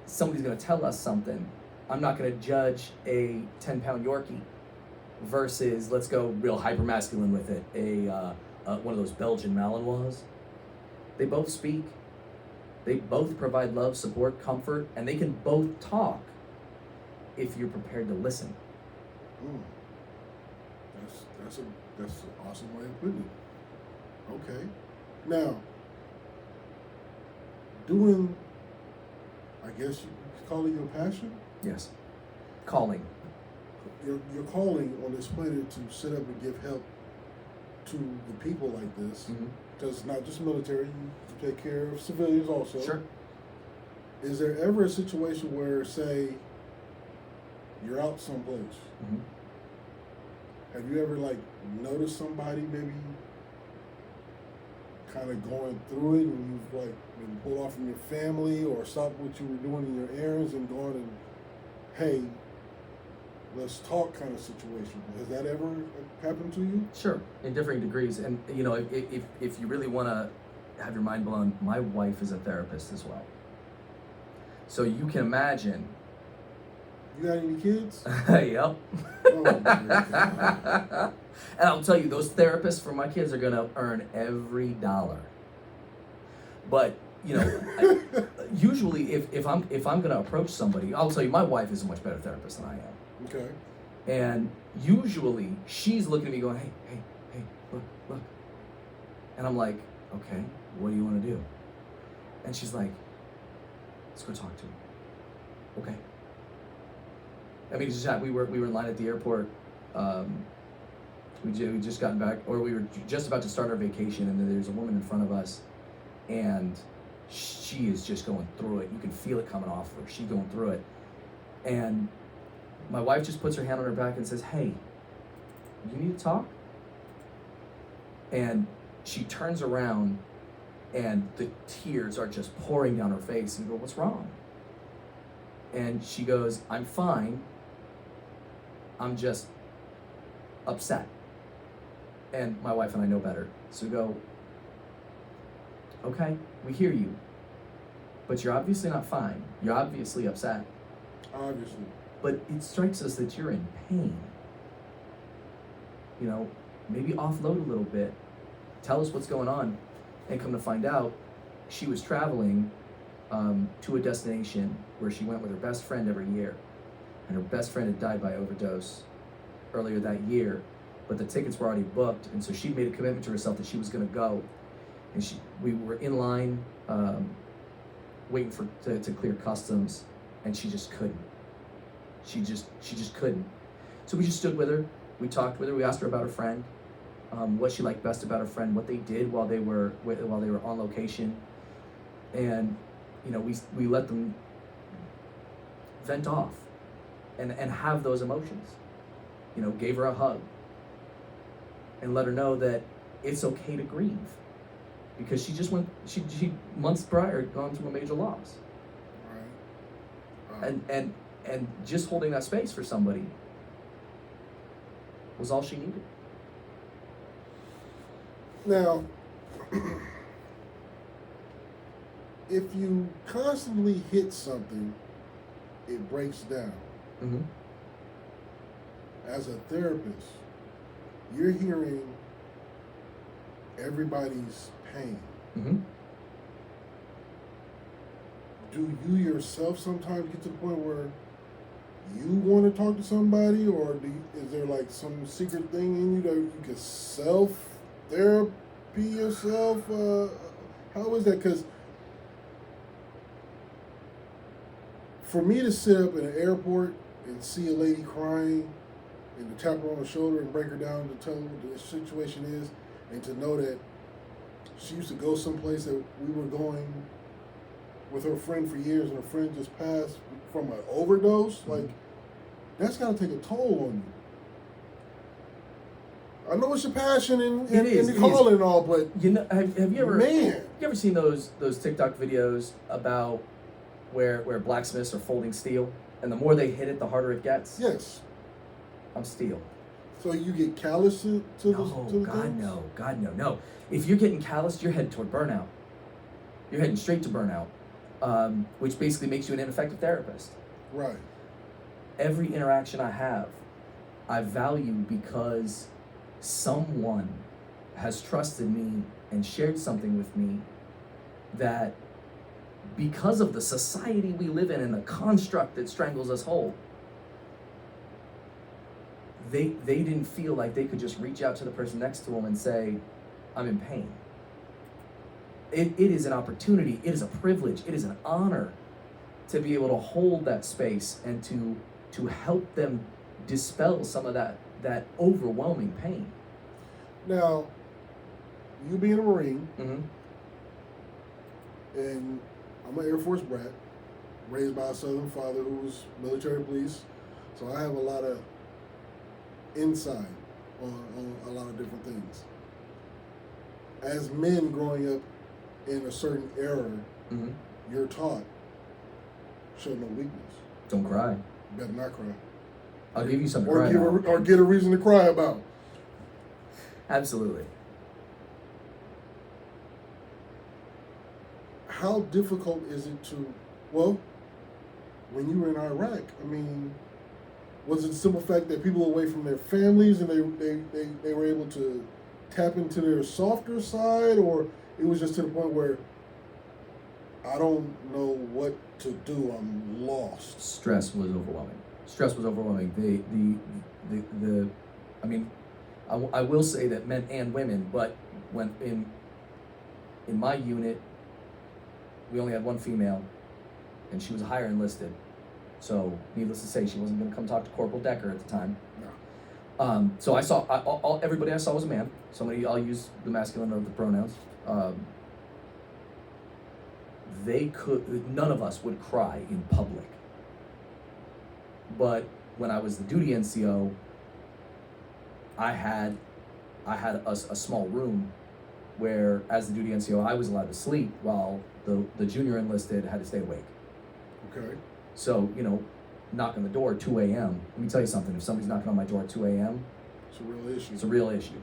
somebody's going to tell us something, I'm not going to judge a 10-pound Yorkie versus, let's go real hyper masculine with it, one of those Belgian Malinois. They both speak. They both provide love, support, comfort, and they can both talk if you're prepared to listen. That's an awesome way of putting it. Okay. Now, doing, I guess you could call it your passion? Yes. Calling. Your calling on this planet to sit up and give help to the people like this, because it's not just military, you take care of civilians also. Sure. Is there ever a situation where, say, you're out someplace, have you ever noticed somebody maybe kind of going through it, and you've been pulled off from your family or stopped what you were doing in your errands and gone and, hey, let's talk kind of situation? Has that ever happened to you? Sure, in differing degrees. And if you really want to have your mind blown, my wife is a therapist as well. So you can imagine. You got any kids? Yep. Oh, my God. And I'll tell you, those therapists for my kids are going to earn every dollar. But usually if I'm going to approach somebody, I'll tell you, my wife is a much better therapist than I am. Okay. And usually she's looking at me going, hey, look. And I'm like, okay, what do you want to do? And she's like, let's go talk to him. Okay. I mean, it's just, we were in line at the airport. We just gotten back, or we were just about to start our vacation, and then there's a woman in front of us, and she is just going through it. You can feel it coming off her. She's going through it, and my wife just puts her hand on her back and says, "Hey, you need to talk?" And she turns around, and the tears are just pouring down her face. And we go, "What's wrong?" And she goes, "I'm fine. I'm just upset." And my wife and I know better. So we go, "Okay, we hear you. But you're obviously not fine. You're obviously upset. Obviously. But it strikes us that you're in pain. You know, maybe offload a little bit. Tell us what's going on." And come to find out, she was traveling to a destination where she went with her best friend every year. And her best friend had died by overdose earlier that year, but the tickets were already booked, and so she made a commitment to herself that she was going to go. And we were in line waiting to clear customs, and she just couldn't. She just couldn't. So we just stood with her. We talked with her. We asked her about her friend, what she liked best about her friend, what they did while they were on location, and you know, we let them vent off and have those emotions. You know, gave her a hug and let her know that it's okay to grieve, because she months prior had gone through a major loss. Right. And just holding that space for somebody was all she needed. Now, if you constantly hit something, it breaks down. Mm-hmm. As a therapist, you're hearing everybody's pain. Mm-hmm. Do you yourself sometimes get to the point where you want to talk to somebody, or is there like some secret thing in you that you can self-therapy yourself? How is that? Because for me to sit up in an airport and see a lady crying and to tap her on the shoulder and break her down to tell her what the situation is, and to know that she used to go someplace that we were going with her friend for years, and her friend just passed from an overdose, like, that's got to take a toll on you. I know it's your passion and the calling and all, but you know, have you ever man, you ever seen those TikTok videos about where blacksmiths are folding steel, and the more they hit it, the harder it gets? Yes. I'm steel. So you get callous to the God things? no, God no. If you're getting calloused, you're heading toward burnout. You're heading straight to burnout, which basically makes you an ineffective therapist. Right. Every interaction I have, I value because someone has trusted me and shared something with me that, because of the society we live in and the construct that strangles us whole, they didn't feel like they could just reach out to the person next to them and say, "I'm in pain." It is an opportunity, it is a privilege, it is an honor to be able to hold that space and to help them dispel some of that overwhelming pain. Now, you being a Marine, Mm-hmm. and I'm an Air Force brat, raised by a Southern father who was military police, so I have a lot of insight on a lot of different things. As men growing up in a certain era, Mm-hmm. you're taught, show no weakness. Don't cry. Better not cry. I'll give you something to Or cry give about. or get a reason to cry about. Absolutely. How difficult is it to, well, when you were in Iraq, I mean, was it the simple fact that people were away from their families and they were able to tap into their softer side, or it was just to the point where I don't know what to do, I'm lost? Stress was overwhelming. The I mean, I will say that men and women, but when in my unit, we only had one female, and she was a higher enlisted, So, needless to say, she wasn't going to come talk to Corporal Decker at the time. No. So I saw everybody I saw was a man. I'll use the masculine of the pronouns. None of us would cry in public. But when I was the duty NCO, I had a small room where, as the duty NCO, I was allowed to sleep while the junior enlisted had to stay awake. Okay. So, knock on the door at 2 a.m. Let me tell you something. If somebody's knocking on my door at 2 a.m., It's a real issue. it's a real issue.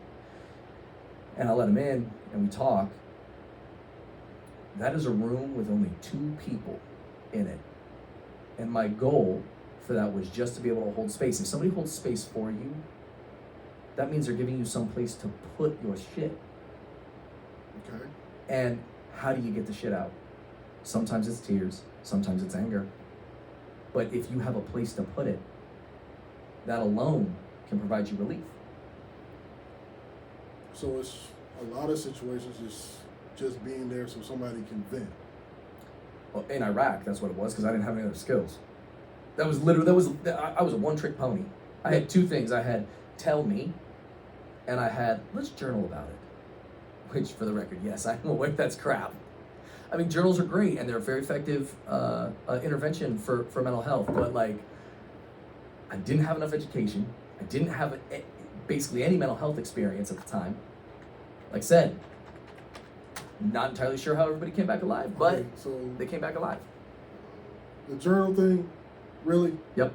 And I let them in, and we talk. That is a room with only 2 people in it. And my goal for that was just to be able to hold space. If somebody holds space for you, that means they're giving you some place to put your shit. Okay. And how do you get the shit out? Sometimes it's tears, sometimes it's anger. But if you have a place to put it, that alone can provide you relief. So it's a lot of situations just being there so somebody can vent. Well, in Iraq, that's what it was, because I didn't have any other skills. I was a one-trick pony. I had 2 things. I had tell me, and I had let's journal about it. Which, for the record, yes, I'm aware that's crap. I mean, journals are great, and they're a very effective intervention for mental health, but I didn't have enough education. I didn't have basically any mental health experience at the time. Like I said, not entirely sure how everybody came back alive, but Okay, so they came back alive. the journal thing, really? Yep,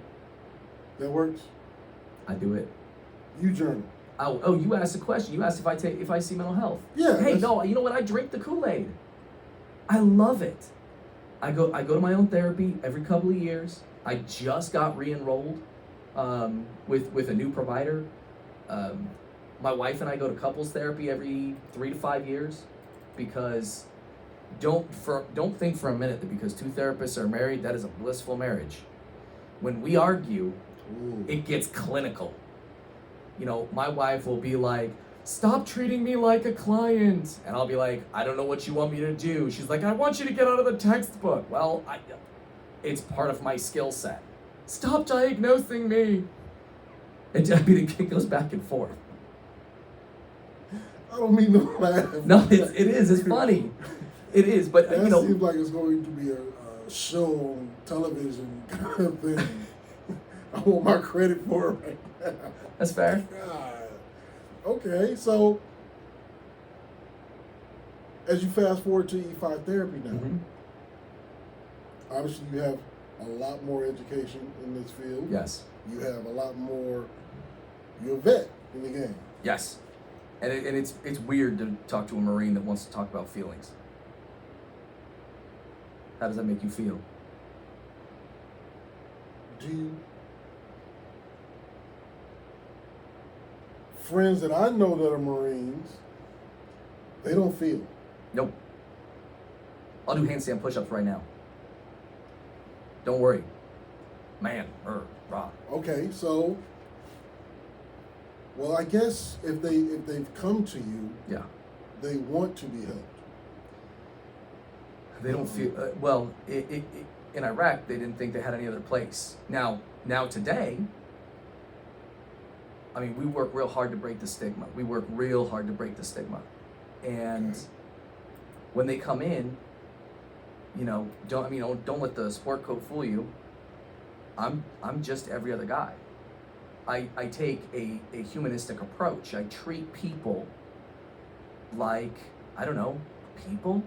That works? I do it. You journal. Oh, you asked a question. You asked if I see mental health. Yeah. Hey, no, you know what? I drink the Kool-Aid. I love it. I go to my own therapy every couple of years. I just got re-enrolled with a new provider. My wife and I go to couples therapy every 3 to 5 years, because don't think for a minute that because 2 therapists are married, that is a blissful marriage. When we argue, Ooh. it gets clinical. My wife will be like, "Stop treating me like a client," and I'll be like, "I don't know what you want me to do." She's like, "I want you to get out of the textbook." Well, it's part of my skill set. Stop diagnosing me. It goes back and forth. I don't mean to laugh. No, it is. It's funny. It is, but That seems like it's going to be a show on television kind of thing. I want my credit for it right now. That's fair. God. Okay, so as you fast forward to E5 therapy now, Mhm. obviously you have a lot more education in this field. Yes. You have a lot more. You're a vet in the game. Yes. And it's weird to talk to a Marine that wants to talk about feelings. How does that make you feel? Do you? Friends that I know that are Marines, they don't feel. Nope. I'll do handstand push-ups right now. Don't worry. Man, rah. Okay, so, well, I guess if they've come to you, Yeah. they want to be helped. They don't feel, in Iraq, they didn't think they had any other place. Now today, I mean, we work real hard to break the stigma. And Okay. when they come in, don't let the sport coat fool you. I'm just every other guy. I take a humanistic approach. I treat people like, I don't know, people?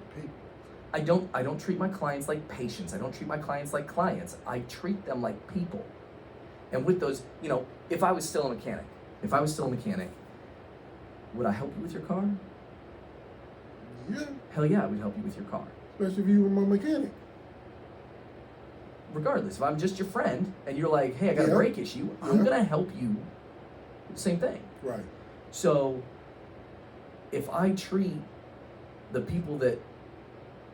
I don't treat my clients like patients. I don't treat my clients like clients. I treat them like people. And with those, if I was still a mechanic, would I help you with your car? Yeah, Hell yeah, I would help you with your car. especially if you were my mechanic. Regardless, if I'm just your friend and you're like, hey, I got a Yeah. brake issue, I'm Yeah. gonna help you. Same thing. Right. So if I treat the people that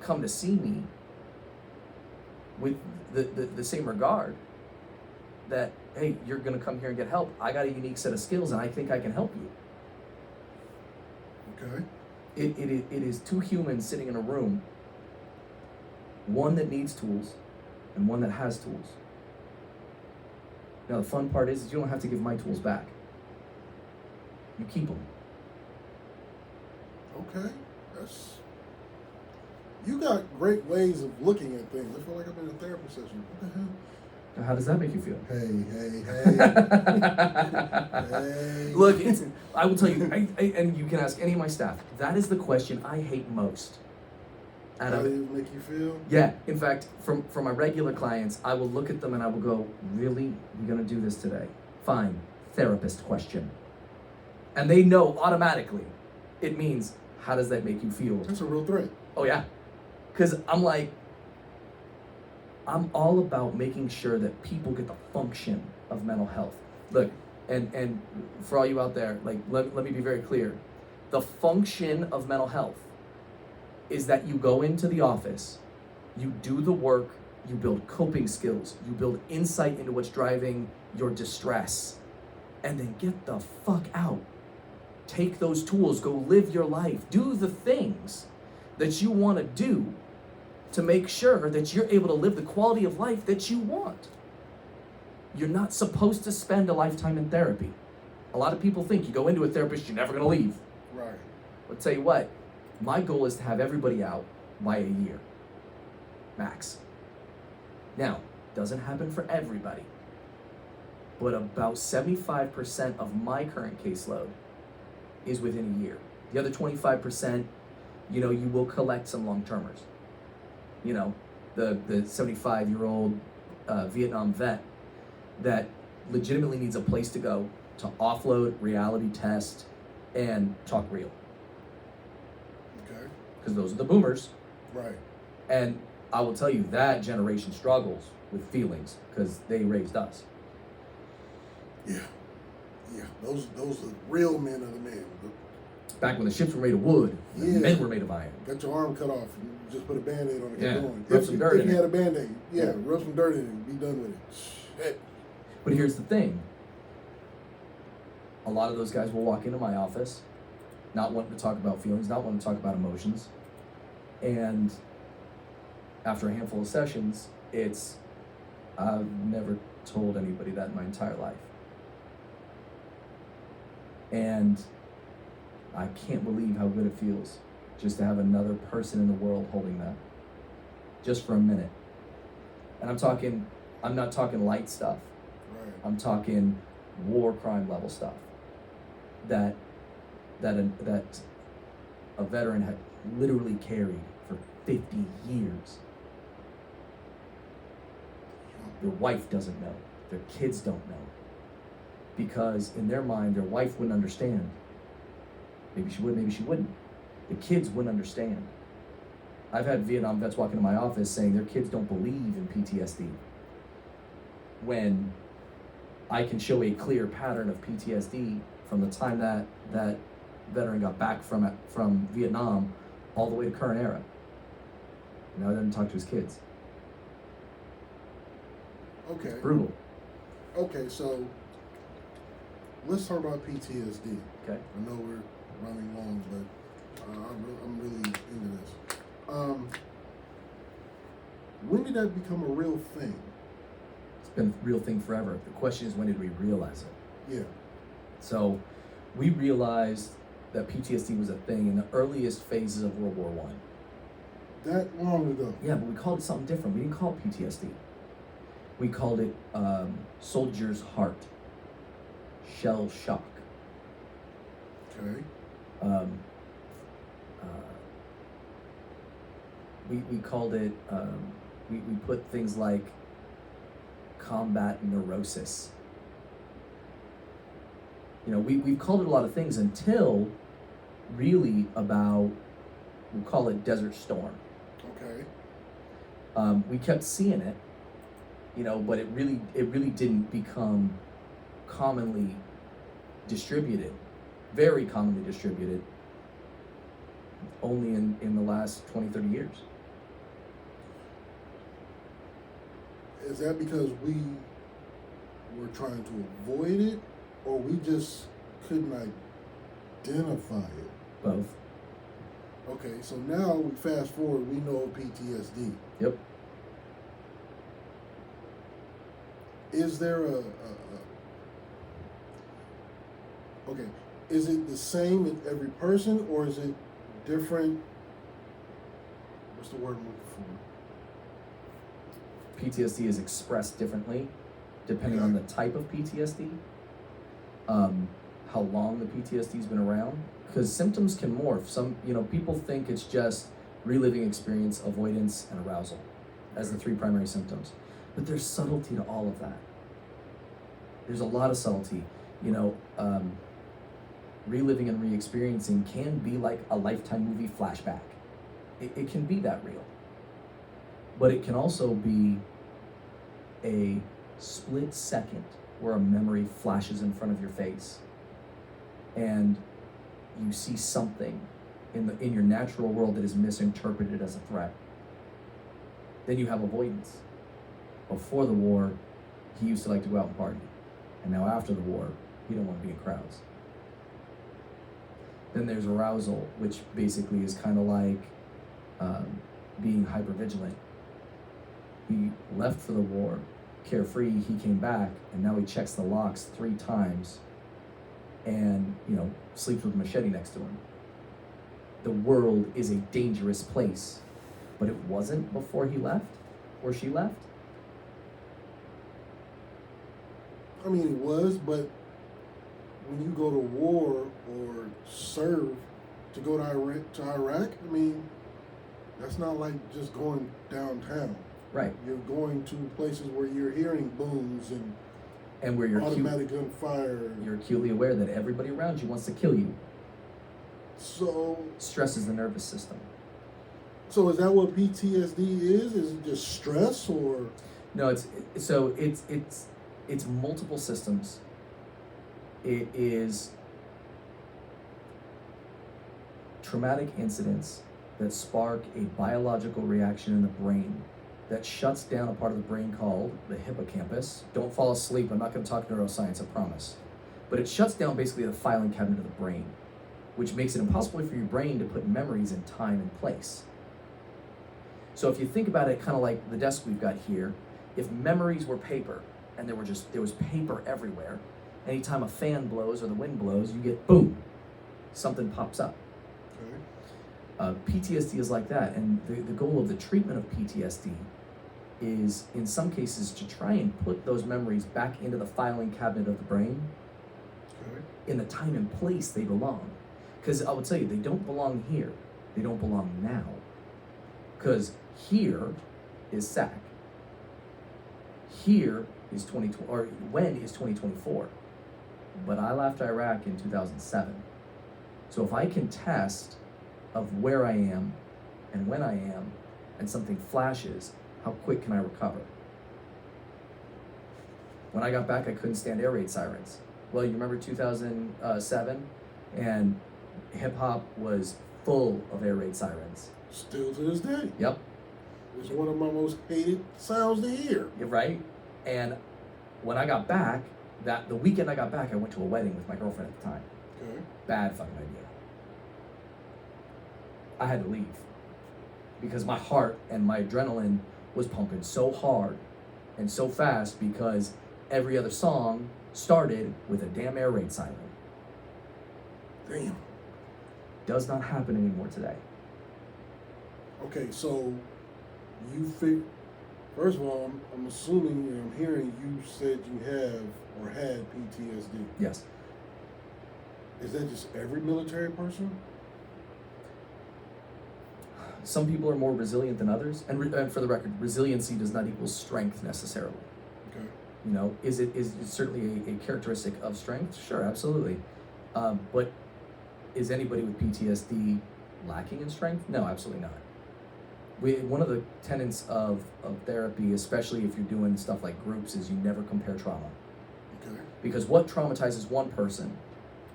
come to see me with the same regard, that, hey, you're gonna come here and get help, I got a unique set of skills and I think I can help you. Okay. It is 2 humans sitting in a room, one that needs tools and one that has tools. Now, the fun part is you don't have to give my tools back. You keep them. Okay, you got great ways of looking at things. I feel like I'm in a therapy session. What the hell? Now, how does that make you feel? Hey. Look, I will tell you, and you can ask any of my staff, that is the question I hate most. How does it make you feel? Yeah, in fact, from my regular clients, I will look at them and I will go, really? We're going to do this today? Fine. Therapist question. And they know automatically. It means, how does that make you feel? That's a real threat. Oh, yeah. Because I'm all about making sure that people get the function of mental health. Look, and for all you out there, like, let me be very clear. The function of mental health is that you go into the office, you do the work, you build coping skills, you build insight into what's driving your distress, and then get the fuck out. Take those tools, go live your life, do the things that you want to do to make sure that you're able to live the quality of life that you want. You're not supposed to spend a lifetime in therapy. A lot of people think you go into a therapist, you're never going to leave. Right. I'll tell you what, my goal is to have everybody out by a year, max. Now, doesn't happen for everybody, but about 75% of my current caseload is within a year. The other 25%, you will collect some long-termers. The 75-year-old Vietnam vet that legitimately needs a place to go to offload, reality test, and talk real. Okay. Because those are the boomers. Right. And I will tell you, that generation struggles with feelings because they raised us. Yeah. Those are real men of the men. Back when the ships were made of wood, the men were made of iron. Got your arm cut off and just put a Band-Aid on it. Yeah. Keep going. Rub some dirt if in you it. had a Band-Aid, Yeah. rub some dirt in it and be done with it. Shit. But here's the thing. A lot of those guys will walk into my office not wanting to talk about feelings, not wanting to talk about emotions. And after a handful of sessions, I've never told anybody that in my entire life. And I can't believe how good it feels just to have another person in the world holding that. Just for a minute. And I'm not talking light stuff. Right. I'm talking war crime level stuff that a veteran had literally carried for 50 years. Their wife doesn't know. Their kids don't know. Because in their mind, their wife wouldn't understand. Maybe she would, maybe she wouldn't. The kids wouldn't understand. I've had Vietnam vets walk into my office saying their kids don't believe in PTSD. When I can show a clear pattern of PTSD from the time that veteran got back from Vietnam all the way to current era. Now he doesn't talk to his kids. Okay. It's brutal. Okay, so let's talk about PTSD. Okay. I know we're running long, but I'm really into this. When did that become a real thing? It's been a real thing forever. The question is, when did we realize it? Yeah. So we realized that PTSD was a thing in the earliest phases of World War I. That long ago? Yeah, but we called it something different. We didn't call it PTSD. We called it soldier's heart, shell shock. Okay. We called it, we put things like combat neurosis. We've called it a lot of things until really about, we'll call it Desert Storm. Okay. We kept seeing it, but it really didn't become commonly distributed, very commonly distributed, only in the last 20, 30 years. Is that because we were trying to avoid it, or we just couldn't identify it? Both. Okay, so now we fast forward, we know PTSD. Yep. is there okay, is it the same in every person, or is it different? What's the word I'm looking for? PTSD is expressed differently depending on the type of PTSD, how long the PTSD's been around, because symptoms can morph. Some, people think it's just reliving experience, avoidance, and arousal as the 3 primary symptoms. But there's subtlety to all of that. There's a lot of subtlety. Reliving and re-experiencing can be like a Lifetime movie flashback. It can be that real. But it can also be a split second where a memory flashes in front of your face and you see something in your natural world that is misinterpreted as a threat. Then you have avoidance. Before the war, he used to like to go out and party. And now after the war, he don't want to be in crowds. Then there's arousal, which basically is kind of like being hypervigilant. He left for the war, carefree, he came back, and now he checks the locks 3 times and, sleeps with a machete next to him. The world is a dangerous place, but it wasn't before he left or she left. I mean, it was, but when you go to war or serve to go to Iraq, I mean, that's not like just going downtown. Right. You're going to places where you're hearing booms and where you're automatic gunfire. You're acutely aware that everybody around you wants to kill you. So stresses the nervous system. So is that what PTSD is? Is it just stress, or? No, it's multiple systems. It is traumatic incidents that spark a biological reaction in the brain that shuts down a part of the brain called the hippocampus. Don't fall asleep, I'm not going to talk neuroscience, I promise. But it shuts down basically the filing cabinet of the brain, which makes it impossible for your brain to put memories in time and place. So if you think about it kind of like the desk we've got here, if memories were paper and there was paper everywhere, anytime a fan blows or the wind blows, you get boom, something pops up. Okay. PTSD is like that, and the goal of the treatment of PTSD is, in some cases, to try and put those memories back into the filing cabinet of the brain in the time and place they belong. Because I would tell you, they don't belong here. They don't belong now. Because here is SAC. Here is 2020, or when is 2024? But I left Iraq in 2007. So if I can test of where I am and when I am, and something flashes, how quick can I recover? When I got back, I couldn't stand air raid sirens. Well, you remember 2007? And hip hop was full of air raid sirens. Still to this day. Yep. It's one of my most hated sounds to hear. You're right. And when I got back, the weekend I got back, I went to a wedding with my girlfriend at the time. Okay. Bad fucking idea. I had to leave because my heart and my adrenaline was pumping so hard and so fast because every other song started with a damn air raid siren. Damn. Does not happen anymore today. Okay, so first of all, I'm assuming and I'm hearing you said you have or had PTSD. Yes. Is that just every military person? Some people are more resilient than others, and for the record, resiliency does not equal strength necessarily. Okay. Is it certainly a characteristic of strength? Sure, absolutely. But is anybody with PTSD lacking in strength? No, absolutely not. One of the tenets of therapy, especially if you're doing stuff like groups, is you never compare trauma. Okay. Because what traumatizes one person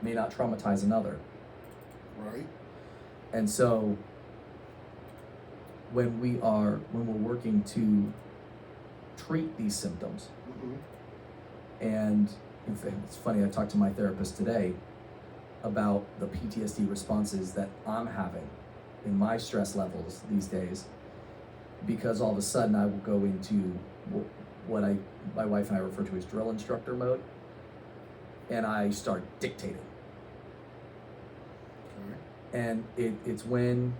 may not traumatize another. Right. And so when we're working to treat these symptoms, and in fact, it's funny, I talked to my therapist today about the PTSD responses that I'm having in my stress levels these days, because all of a sudden I will go into what my wife and I refer to as drill instructor mode, and I start dictating. Okay. And it's when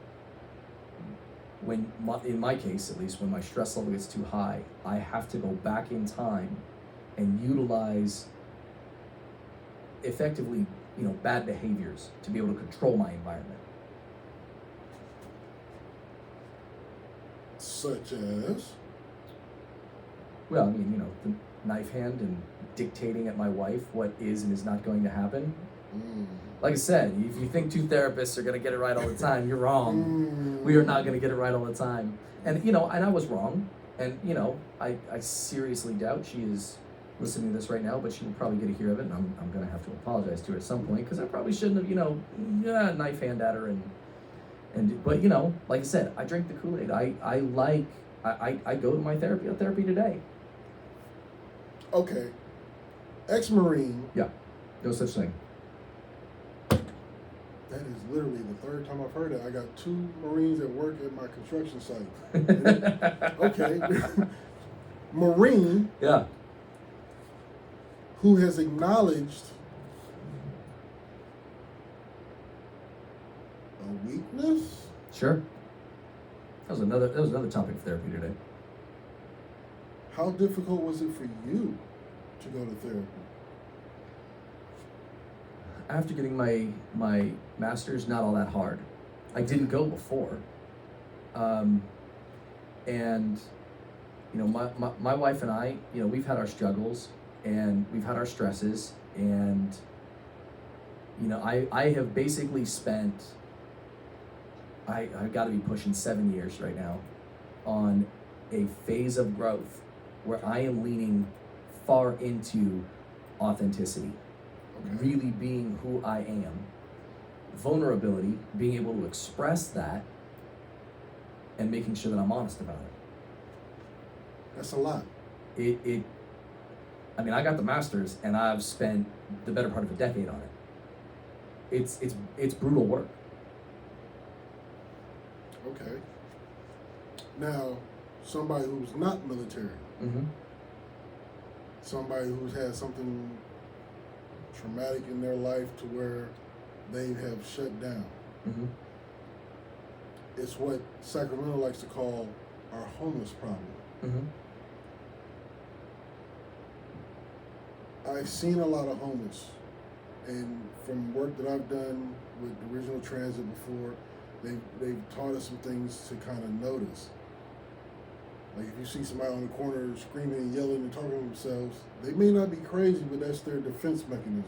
in my case at least, when my stress level gets too high, I have to go back in time and utilize effectively, bad behaviors to be able to control my environment. Such as? Well, I mean, the knife hand and dictating at my wife what is and is not going to happen. Like I said, if you think two therapists are going to get it right all the time, you're wrong. We are not going to get it right all the time. And, and I was wrong. And, I seriously doubt she is listening to this right now, but she will probably get a hear of it, and I'm going to have to apologize to her at some point, because I probably shouldn't have, knife hand at her. But, like I said, I drink the Kool-Aid. I go to my therapy today. Okay. Ex-Marine. Yeah, no such thing. That is literally the third time I've heard it. I got 2 Marines that work at my construction site. Okay. Marine. Yeah. Who has acknowledged a weakness? Sure. That was another topic of therapy today. How difficult was it for you to go to therapy? After getting my master's, not all that hard. I didn't go before. And my wife and I, we've had our struggles and we've had our stresses, and I have basically spent, I've got to be pushing 7 years right now on a phase of growth where I am leaning far into authenticity. Okay. Really being who I am, vulnerability, being able to express that, and making sure that I'm honest about it. That's a lot. I got the master's, and I've spent the better part of a decade on it. It's brutal work. Okay. Now, somebody who's not military, Mm-hmm. somebody who's had something traumatic in their life to where they have shut down. Mm-hmm. It's what Sacramento likes to call our homeless problem. Mm-hmm. I've seen a lot of homeless, and from work that I've done with the Regional Transit before, they've taught us some things to kind of notice. Like if you see somebody on the corner screaming and yelling and talking to themselves, they may not be crazy, but that's their defense mechanism.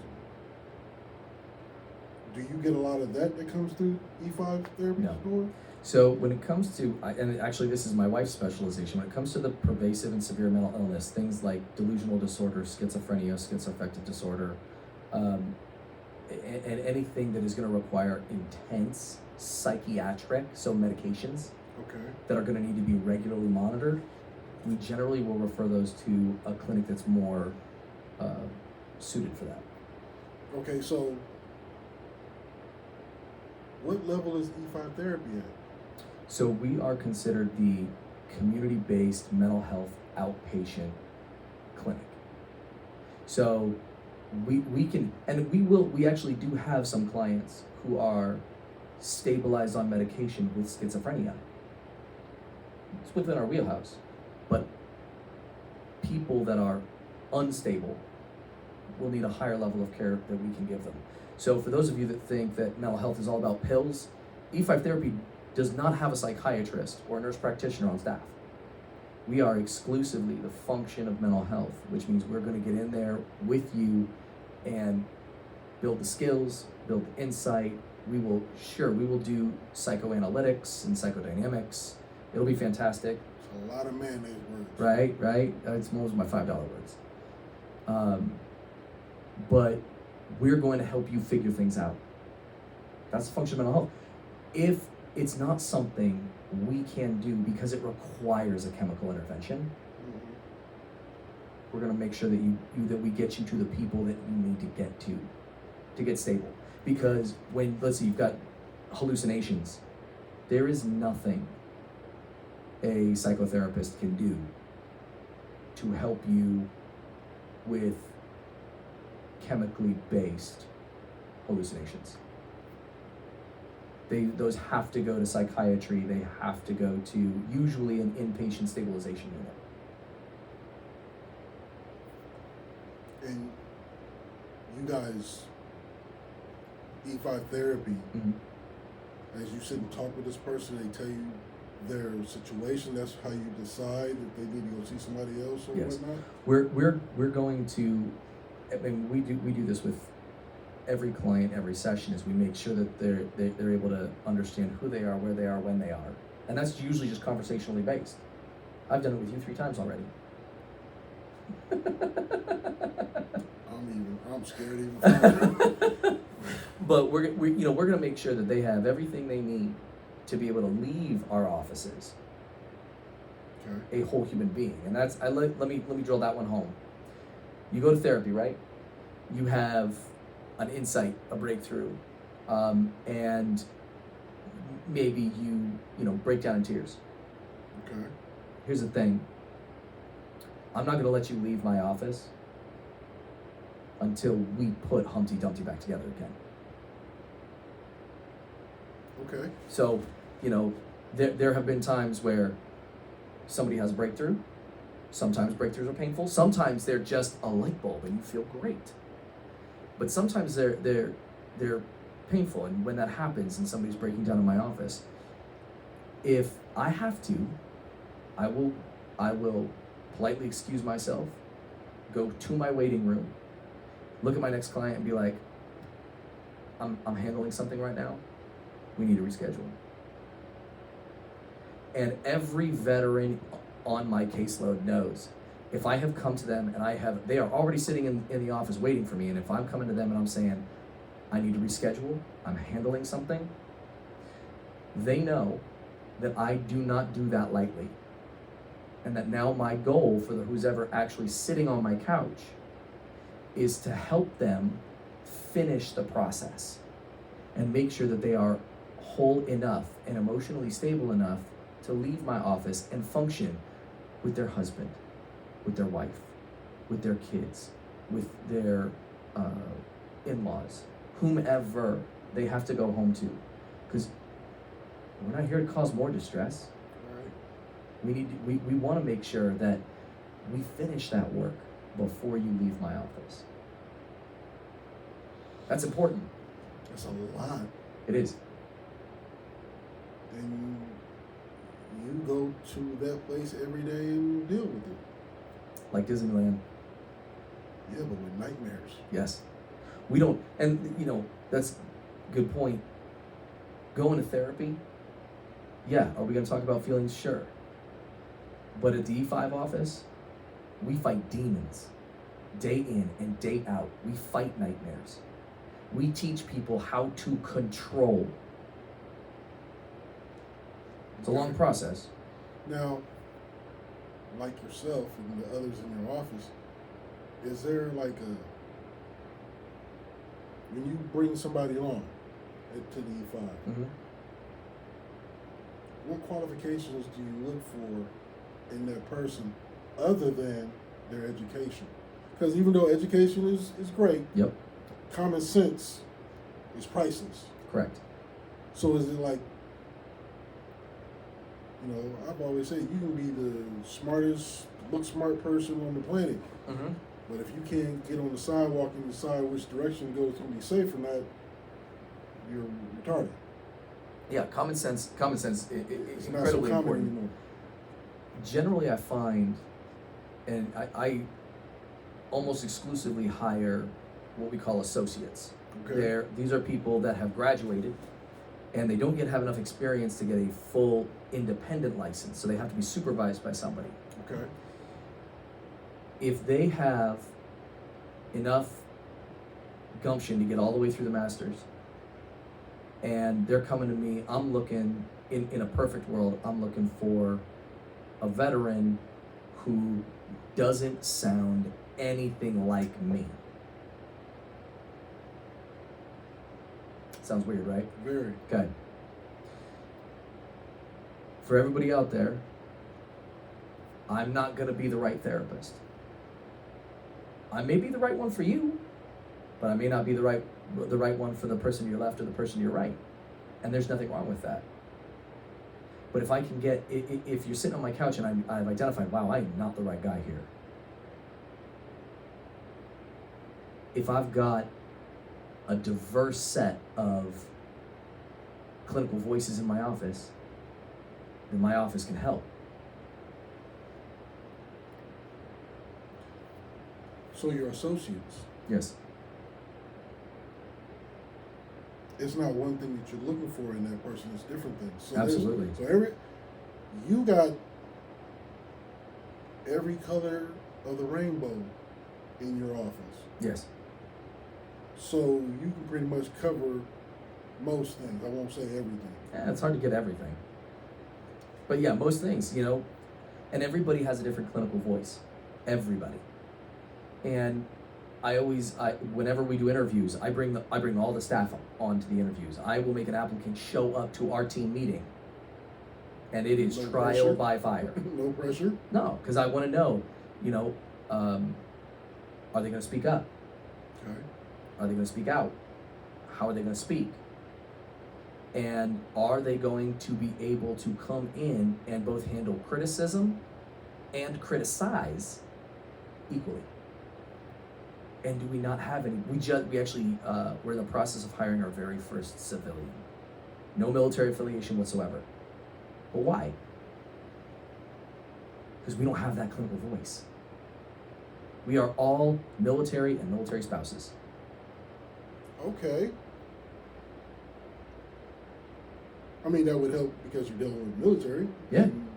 Do you get a lot of that comes through E5 therapy No. door? So when it comes to, and actually this is my wife's specialization, when it comes to the pervasive and severe mental illness, things like delusional disorder, schizophrenia, schizoaffective disorder, and anything that is going to require intense psychiatric, so medications, Okay. that are going to need to be regularly monitored, we generally will refer those to a clinic that's more suited for that. Okay, so what level is E5 therapy at? So we are considered the community-based mental health outpatient clinic. So we can, and we actually do have some clients who are stabilized on medication with schizophrenia. It's within our wheelhouse. But people that are unstable will need a higher level of care that we can give them. So for those of you that think that mental health is all about pills, E5 therapy does not have a psychiatrist or a nurse practitioner on staff. We are exclusively the function of mental health, which means we're going to get in there with you and build the skills, build the insight. We will do psychoanalytics and psychodynamics. It'll be fantastic. It's a lot of mayonnaise words. Right. It's most of my $5 words. But we're going to help you figure things out. That's the function of mental health. If it's not something we can do because it requires a chemical intervention, Mm-hmm. we're going to make sure that we get you to the people that you need to get stable. Because when, let's say you've got hallucinations, there is nothing a psychotherapist can do to help you with chemically based hallucinations. Those have to go to psychiatry. They have to go to usually an inpatient stabilization unit. And you guys, E5 therapy, Mm-hmm. as you sit and talk with this person, they tell you their situation. That's how you decide if they need to go see somebody else or Yes. whatnot. We're going to, I mean, we do this with every client, every session, is we make sure that they're able to understand who they are, where they are, when they are, and that's usually just conversationally based. I've done it with you 3 times already. I'm scared even. But we're going to make sure that they have everything they need to be able to leave our offices Okay. a whole human being, and that's let me drill that one home. You go to therapy, right? You have an insight, a breakthrough, and maybe you break down in tears. Okay. Here's the thing. I'm not going to let you leave my office until we put Humpty Dumpty back together again. Okay. So, there have been times where somebody has a breakthrough. Sometimes breakthroughs are painful. Sometimes they're just a light bulb and you feel great. But sometimes they're painful, and when that happens and somebody's breaking down in my office, if I have to, I will politely excuse myself, go to my waiting room, look at my next client and be like, I'm handling something right now. We need to reschedule. And every veteran on my caseload knows, if I have come to them and they are already sitting in the office waiting for me, and if I'm coming to them and I'm saying, I need to reschedule, I'm handling something, they know that I do not do that lightly. And that now my goal for who's ever actually sitting on my couch is to help them finish the process and make sure that they are whole enough and emotionally stable enough to leave my office and function with their husband, with their wife, with their kids, with their in-laws, whomever they have to go home to. Because we're not here to cause more distress. All right. We want to make sure that we finish that work before you leave my office. That's important. That's a lot. It is. And you go to that place every day and deal with it. Like Disneyland. Yeah, but with nightmares. Yes. We don't, and that's a good point. Going to therapy, yeah, are we going to talk about feelings? Sure. But at the E5 office, we fight demons. Day in and day out, we fight nightmares. We teach people how to control. It's a long process. Now, like yourself and the others in your office, is there like when you bring somebody on to the E5, Mm-hmm. what qualifications do you look for in that person other than their education? Because even though education is great, Yep. common sense is priceless. Correct. So is it like, I've always said you can be the smartest, look smart person on the planet, Mm-hmm. but if you can't get on the sidewalk and decide which direction to go to be safe or not, you're retarded. Yeah, common sense is It's not so incredibly common important. anymore. Generally, I find, and I almost exclusively hire what we call associates. Okay. These are people that have graduated and they don't yet have enough experience to get a full independent license, so they have to be supervised by somebody. Okay. If they have enough gumption to get all the way through the masters and they're coming to me, I'm looking, in a perfect world, I'm looking for a veteran who doesn't sound anything like me. Sounds weird, right? Very. Okay. For everybody out there, I'm not going to be the right therapist. I may be the right one for you, but I may not be the right one for the person to your left or the person to your right. And there's nothing wrong with that. But if I can get, if you're sitting on my couch and I've identified, wow, I'm not the right guy here. If I've got a diverse set of clinical voices in my office, then my office can help. So your associates, Yes. it's not one thing that you're looking for in that person, it's different things. So Absolutely. you got every color of the rainbow in your office. Yes. So you can pretty much cover most things. I won't say everything. Yeah, it's hard to get everything. But yeah, most things, and everybody has a different clinical voice. Everybody. And whenever we do interviews, I bring all the staff onto the interviews. I will make an applicant show up to our team meeting, and it is No trial pressure. by fire. No pressure. No, because I want to know, are they going to speak up? Okay. Are they going to speak out? How are they going to speak? And are they going to be able to come in and both handle criticism and criticize equally? And do we not have any? We actually we're in the process of hiring our very first civilian. No military affiliation whatsoever. But why? Because we don't have that clinical voice. We are all military and military spouses. Okay. I mean, that would help because you're dealing with military. Yeah. And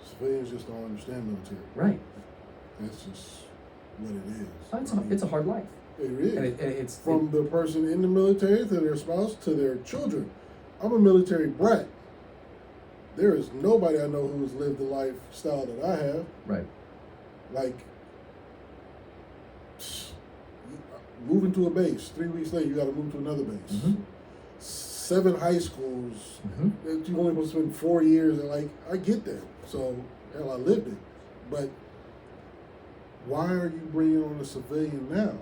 civilians just don't understand military. Right. That's just what it is. It's a hard life. It is. And it's From the person in the military to their spouse to their children. I'm a military brat. There is nobody I know who has lived the lifestyle that I have. right. Like, moving to a base, 3 weeks later, you got to move to another base. Mhm. 7 high schools Mhm. that you only supposed to spend 4 years. And like, I get that. So, hell, I lived it. But why are you bringing on a civilian now?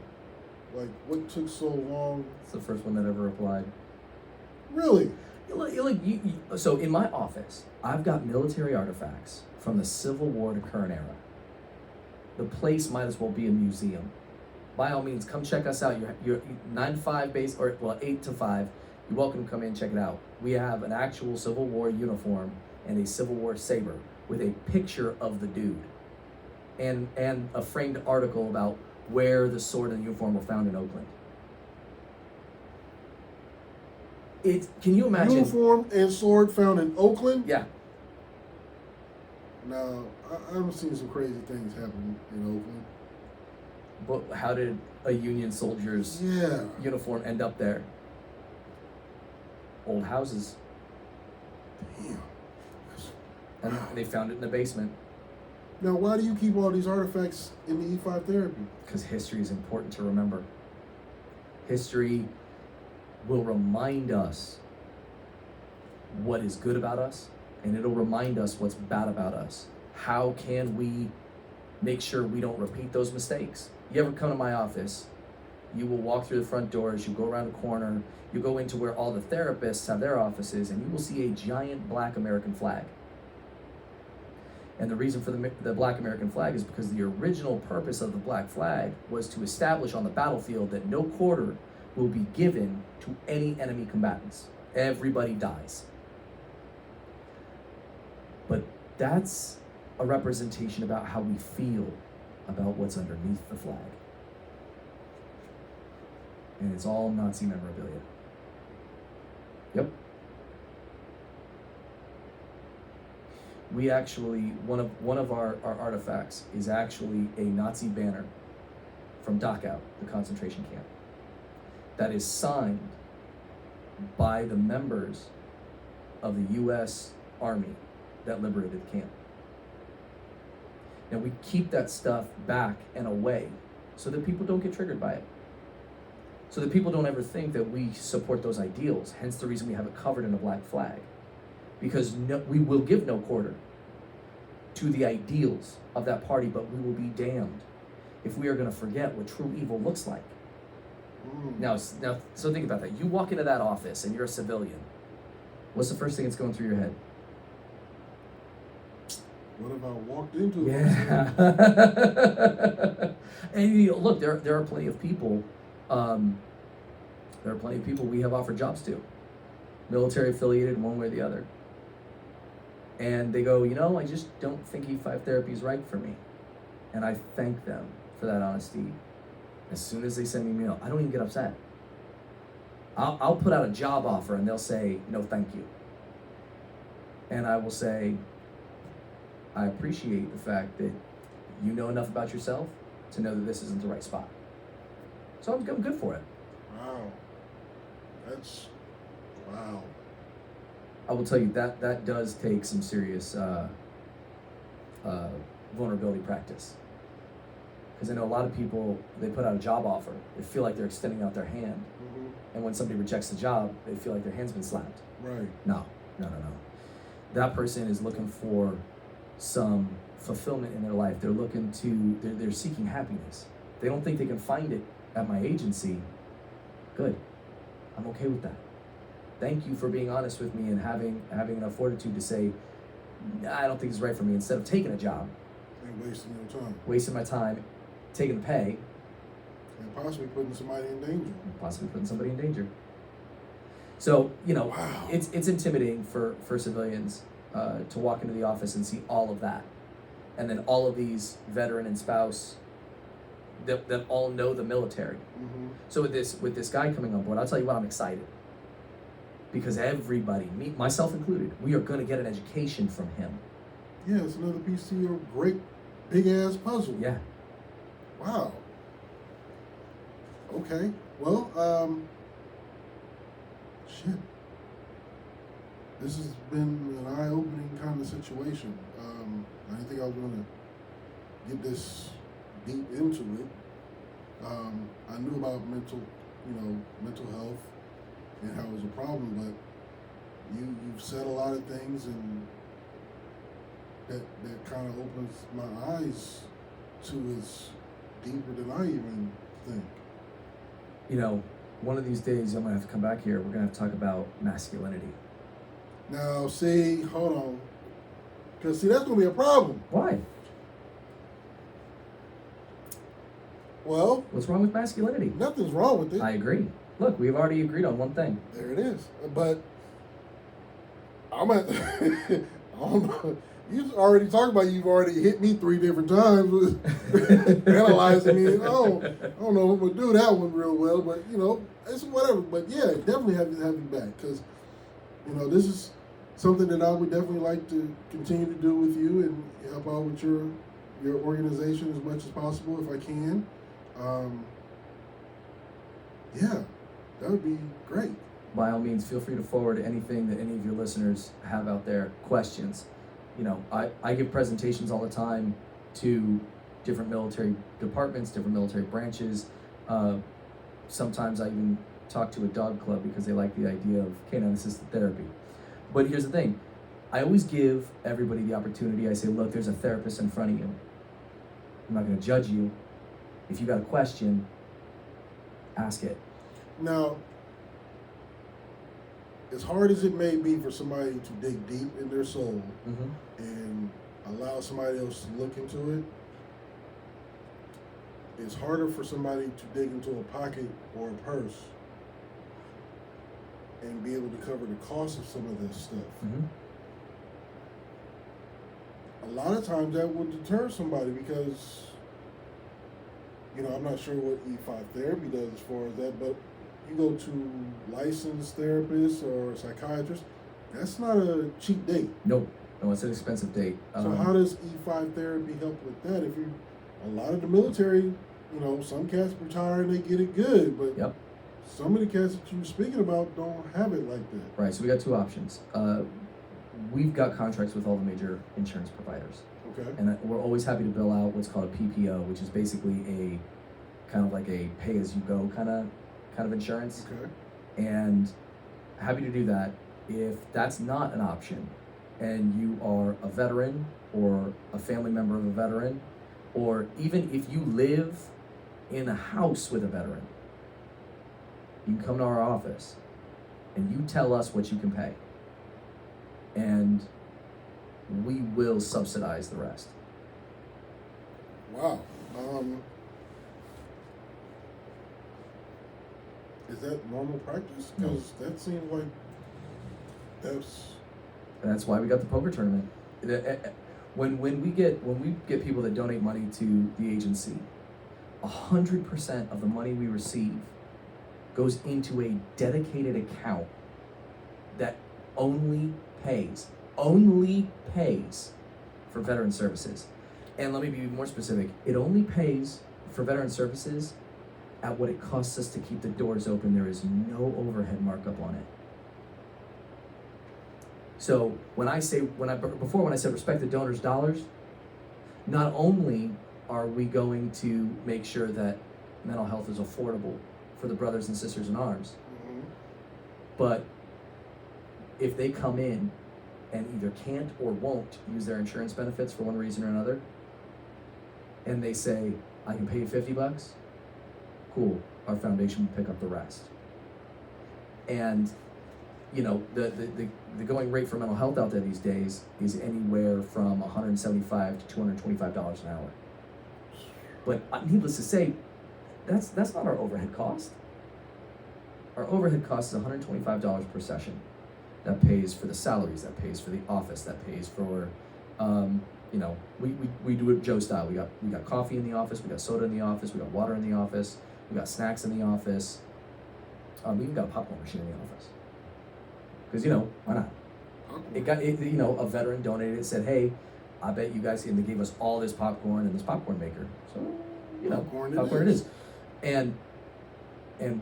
Like, what took so long? It's the first one that ever applied. Really? So in my office, I've got military artifacts from the Civil War to current era. The place might as well be a museum. By all means, come check us out. You're 9 to 5 base, or 8 to 5. You're welcome to come in and check it out. We have an actual Civil War uniform and a Civil War saber with a picture of the dude, and a framed article about where the sword and the uniform were found in Oakland. Can you imagine? Uniform and sword found in Oakland? Yeah. Now, I've seen some crazy things happen in Oakland. But how did a Union soldier's Yeah. uniform end up there? Old houses, Damn. and they found it in the basement. Now, why do you keep all these artifacts in the E5 therapy? Because history is important to remember. History will remind us what is good about us, and it'll remind us what's bad about us. How can we make sure we don't repeat those mistakes? You ever come to my office, you will walk through the front doors, you go around a corner, you go into where all the therapists have their offices, and you will see a giant black American flag. And the reason for the black American flag is because the original purpose of the black flag was to establish on the battlefield that no quarter will be given to any enemy combatants. Everybody dies. But that's a representation about how we feel about what's underneath the flag. And it's all Nazi memorabilia. Yep. We actually, one of our artifacts is actually a Nazi banner from Dachau, the concentration camp, that is signed by the members of the U.S. Army that liberated the camp. Now we keep that stuff back and away so that people don't get triggered by it. So that people don't ever think that we support those ideals, hence the reason we have it covered in a black flag. Because we will give no quarter to the ideals of that party, but we will be damned if we are going to forget what true evil looks like. Now, so think about that. You walk into that office and you're a civilian. What's the first thing that's going through your head? What if I walked into it? Yeah. And look, there are plenty of people. There are plenty of people we have offered jobs to, military affiliated, one way or the other. And they go, I just don't think E5 therapy is right for me. And I thank them for that honesty. As soon as they send me a mail, I don't even get upset. I'll put out a job offer and they'll say, no, thank you. And I will say, I appreciate the fact that you know enough about yourself to know that this isn't the right spot. So I'm good for it. Wow. Wow. I will tell you that does take some serious vulnerability practice. Because I know a lot of people, they put out a job offer, they feel like they're extending out their hand. Mm-hmm. And when somebody rejects the job, they feel like their hand's been slapped. Right. No. That person is looking for some fulfillment in their life. They're looking to, they're seeking happiness. They don't think they can find it at my agency. Good. I'm okay with that. Thank you for being honest with me and having enough fortitude to say, I don't think it's right for me, instead of taking a job. And wasting your time. Wasting my time, taking the pay. And possibly putting somebody in danger. So, Wow. it's intimidating for civilians to walk into the office and see all of that. And then all of these veteran and spouse that all know the military. Mm-hmm. So with this guy coming on board, I'll tell you what, I'm excited. Because everybody, me, myself included, we are going to get an education from him. Yeah, it's another piece to your great big-ass puzzle. Yeah. Wow. Okay. Well, shit. This has been an eye-opening kind of situation. I didn't think I was going to get this deep into it. I knew about mental health and how it was a problem, but you've said a lot of things, and that kind of opens my eyes to it's deeper than I even think. One of these days I'm gonna have to come back here. We're gonna have to talk about masculinity. Now, see, hold on, because that's gonna be a problem. Why? Well, What's wrong with masculinity? nothing's wrong with it. I agree. Look, we've already agreed on one thing. There it is. But I'm at. I don't know. You already talked about you've already hit me 3 different times with analyzing me. I don't know if I'm gonna do that one real well, but it's whatever. But yeah, definitely have you back, because this is something that I would definitely like to continue to do with you and help out with your organization as much as possible if I can. Yeah, that would be great. By all means, feel free to forward anything that any of your listeners have out there, questions. I give presentations all the time to different military departments, different military branches. Sometimes I even talk to a dog club because they like the idea of canine assisted therapy. But here's the thing. I always give everybody the opportunity. I say, look, there's a therapist in front of you. I'm not going to judge you. If you got a question, ask it. Now, as hard as it may be for somebody to dig deep in their soul and allow somebody else to look into it, it's harder for somebody to dig into a pocket or a purse and be able to cover the cost of some of this stuff. A lot of times that would deter somebody because, I'm not sure what E5 therapy does as far as that, but you go to licensed therapists or psychiatrists, that's not a cheap date. No, it's an expensive date. So how does E5 therapy help with that? If a lot of the military, some cats retire and they get it good, but Yep. some of the cats that you were speaking about don't have it like that. Right, so we got 2 options. We've got contracts with all the major insurance providers. Okay. And we're always happy to bill out what's called a PPO, which is basically a kind of like a pay-as-you-go kind of insurance. Okay. And happy to do that. If that's not an option, and you are a veteran or a family member of a veteran, or even if you live in a house with a veteran, you can come to our office and you tell us what you can pay. And we will subsidize the rest. Wow. Is that normal practice? No. Because that seems like that's And that's why we got the poker tournament. When we get people that donate money to the agency, 100% of the money we receive goes into a dedicated account that only pays for veteran services. And let me be more specific. It only pays for veteran services at what it costs us to keep the doors open. There is no overhead markup on it. So when I said respect the donors' dollars, not only are we going to make sure that mental health is affordable for the brothers and sisters in arms, but if they come in and either can't or won't use their insurance benefits for one reason or another, and they say, I can pay you $50, cool, our foundation will pick up the rest. And you know, the going rate for mental health out there these days is anywhere from $175 to $225 an hour. But needless to say, that's not our overhead cost. Our overhead cost is $125 per session. That pays for the salaries, that pays for the office, that pays for, you know, we do it Joe style. We got coffee in the office, we got soda in the office, we got water in the office, we got snacks in the office. We even got a popcorn machine in the office. Because, you know, why not? You know, a veteran donated, said, hey, I bet you guys, and they gave us all this popcorn and this popcorn maker. So, you know, popcorn it is. And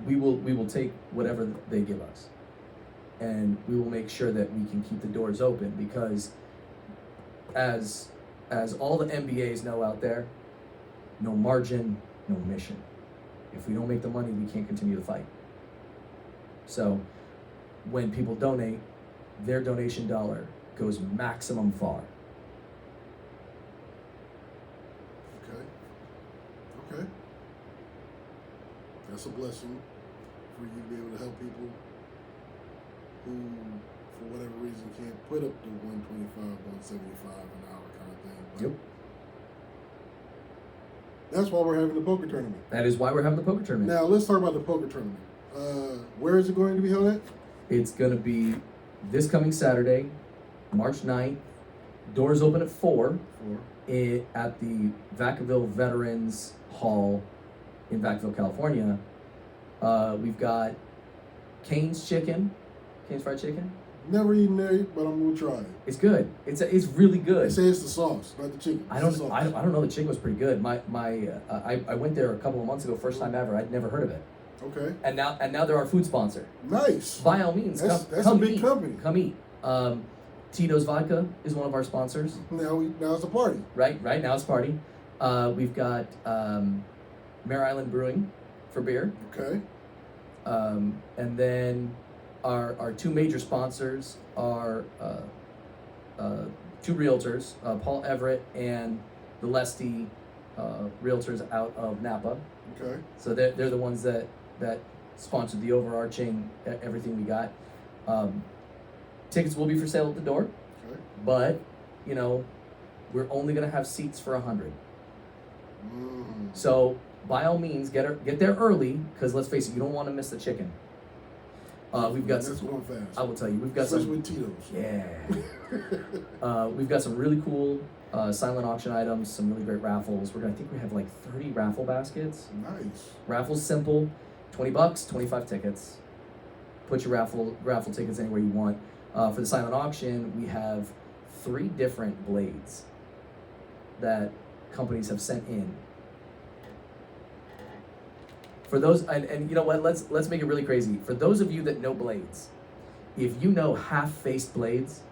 we will take whatever they give us. And we will make sure that we can keep the doors open, because as all the MBAs know out there, no margin, no mission. If we don't make the money, we can't continue the fight. So when people donate, their donation dollar goes maximum far. Okay. That's a blessing for you to be able to help people who, for whatever reason, can't put up the 125, 175 an hour kind of thing. But Yep. that's why we're having the poker tournament. That is why we're having the poker tournament. Now let's talk about the poker tournament. Where is it going to be held at? It's going to be this coming Saturday, March 9th. Doors open at 4 at the Vacaville Veterans Hall in Vacaville, California. We've got Cane's Fried Chicken. Never eaten there, but I'm gonna try it. It's good. It's really good. They say it's the sauce, not the chicken. I don't know. The chicken was pretty good. I went there a couple of months ago, first time ever. I'd never heard of it. Okay. And now they're our food sponsor. Nice. By all means, That's come a big eat. company. Come eat. Tito's Vodka is one of our sponsors. Now it's a party. Right now it's a party. We've got Mare Island Brewing for beer. Okay. And then our two major sponsors are two realtors, Paul Everett and the Lesty realtors out of Napa. Okay. So they're the ones that sponsored the overarching everything we got. Tickets will be for sale at the door, Okay. but you know, we're only gonna have seats for 100. So by all means, get there early, because let's face it, you don't want to miss the chicken. We've got That's going fast. I will tell you, we've got Especially some. with Tito's. Yeah. We've got some really cool silent auction items, some really great raffles. I think we have like 30 raffle baskets. Nice. Raffle's simple, $20, 25 tickets. Put your raffle tickets anywhere you want. For the silent auction, we have 3 different blades that companies have sent in. For those, and you know what, let's make it really crazy. For those of you that know blades, if you know half-faced blades,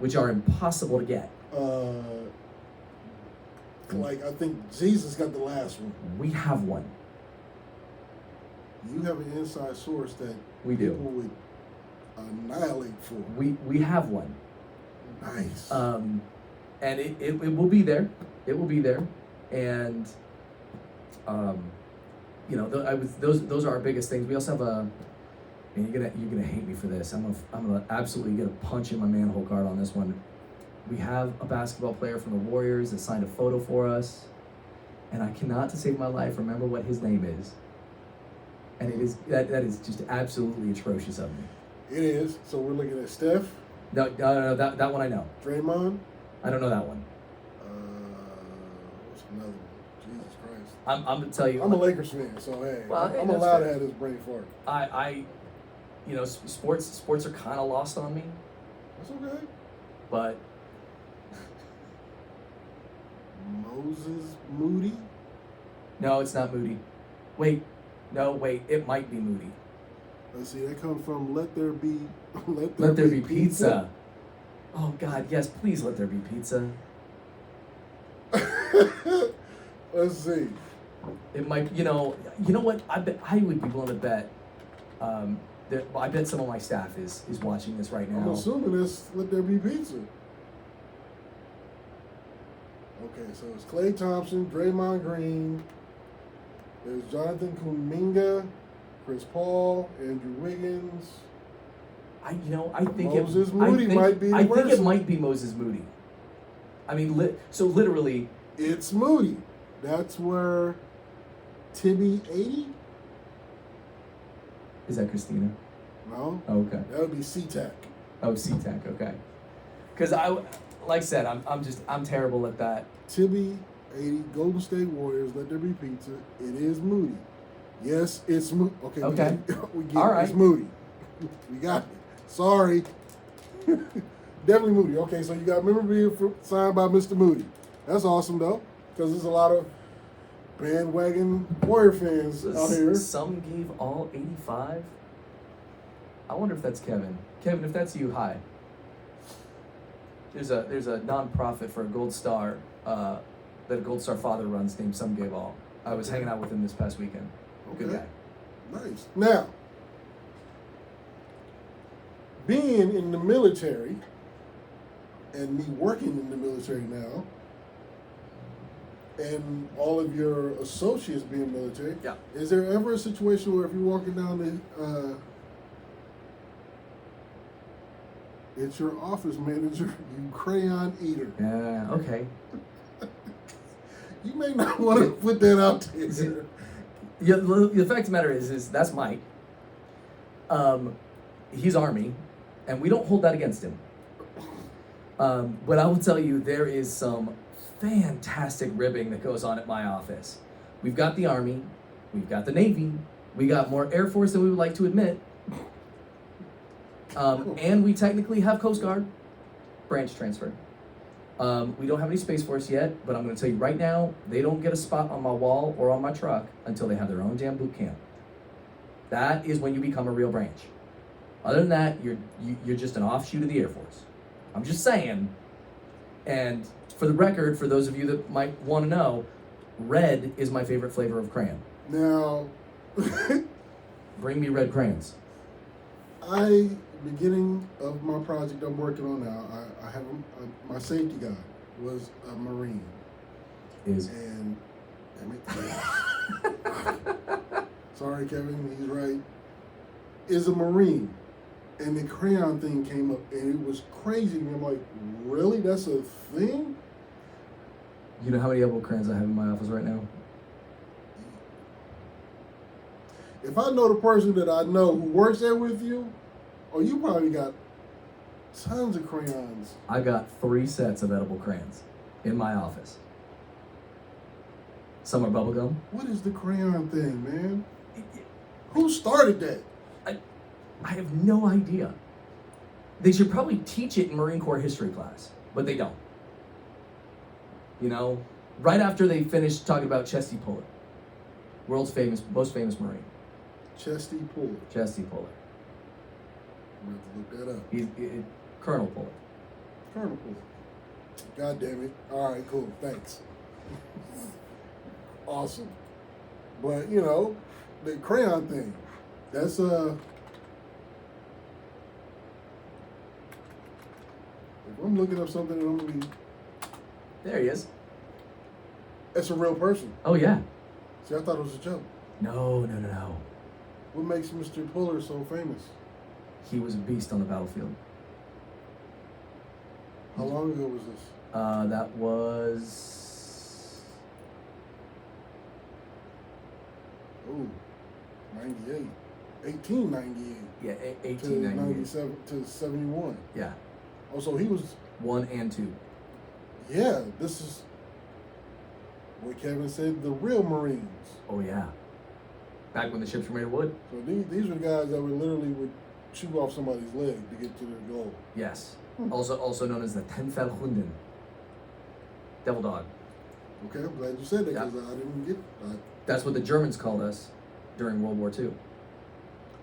which are impossible to get, Like I think Jesus got the last one. we have one. You have an inside source that We do. people would annihilate for. We have one. Nice. And it will be there. It will be there, and those are our biggest things. We also have a. And you're gonna hate me for this. I'm gonna absolutely get a punch in my manhole card on this one. We have a basketball player from the Warriors that signed a photo for us, and I cannot, to save my life, remember what his name is. And it is that is just absolutely atrocious of me. It is. So we're looking at Steph. No, that one I know. Draymond. I don't know that one. What's another one? Jesus Christ. I'm gonna tell you. I'm a Lakers fan, so hey, Well, hey, I'm that's allowed fair. to have this brain fart. Sports are kind of lost on me, That's okay. but Moses Moody. no, it's not Moody. Wait, it might be Moody. Let's see. That comes from Let There Be. Let there be pizza. Oh God, yes, please let there be pizza. Let's see. It might, you know what? I would be willing to bet. I bet some of my staff is watching this right I'm now. assuming it's Let There Be Pizza. Okay, so it's Klay Thompson, Draymond Green. There's Jonathan Kuminga, Chris Paul, Andrew Wiggins. I think Moses Moody might be the I think it person. might be Moses Moody. I mean, so literally, It's Moody. That's where Tibby 80? is that Christina? No, Oh, okay. that would be SeaTac. Oh, SeaTac, okay. Because like I said, I'm terrible at that. Tibby 80, Golden State Warriors, Let There Be Pizza. It is Moody. Yes, it's Moody. Okay, Okay. we get All it. right. It's Moody. We got it. Sorry. Definitely Moody. Okay, so you got memorabilia signed by Mr. Moody. That's awesome, though, because there's a lot of bandwagon Warrior fans out here. Some gave all 85. I wonder if that's Kevin. Kevin, if that's you, hi. There's a nonprofit for a Gold Star that a Gold Star father runs named Some Gave All. I was hanging out with him this past weekend. Good Okay. guy. Nice. Now, being in the military and me working in the military now, and all of your associates being military, Yeah. is there ever a situation where if you're walking down the, it's your office manager, you crayon eater? Yeah. Okay. You may not want to put that out there. Yeah, the fact of the matter is that's Mike. He's Army, and we don't hold that against him. But I will tell you, there is some fantastic ribbing that goes on at my office. We've got the Army, we've got the Navy, we got more Air Force than we would like to admit, and we technically have Coast Guard branch transfer. We don't have any Space Force yet, but I'm going to tell you right now, they don't get a spot on my wall or on my truck until they have their own damn boot camp. That is when you become a real branch. Other than that, you're just an offshoot of the Air Force. I'm just saying. And for the record, for those of you that might want to know, red is my favorite flavor of crayon. Now, Bring me red crayons. beginning of my project I'm working on now, I have my safety guy was a Marine. Is And, sorry, Kevin, he's right. Is a Marine. And the crayon thing came up, and it was crazy to me. I'm like, really? That's a thing? You know how many edible crayons I have in my office right now? If I know the person that I know who works there with you, oh, you probably got tons of crayons. I got 3 sets of edible crayons in my office. Some are bubblegum. What is the crayon thing, man? Who started that? I have no idea. They should probably teach it in Marine Corps history class, but they don't. You know, right after they finish talking about Chesty Puller, most famous Marine. Chesty Puller. Chesty Puller. I'm going to look that up. He's Colonel Puller. Colonel Puller. God damn it. All right, cool. Thanks. Awesome. But, you know, the crayon thing, that's if I'm looking up something and I'm gonna be. There he is. That's a real person. Oh yeah. See, I thought it was a joke. No. What makes Mr. Puller so famous? He was a beast on the battlefield. How long ago was this? That was Ooh, 98. 1898 yeah, to 1898. 97 to 71. Yeah, Oh, so he was. 1 and 2. Yeah, this is what Kevin said. The real Marines. Oh yeah. Back when the ships were made of wood. So these were guys that would chew off somebody's leg to get to their goal. Yes. Also known as the Tenfelhunden. Devil dog. Okay, I'm glad you said that Yeah. because I didn't get. That's what the Germans called us during World War II.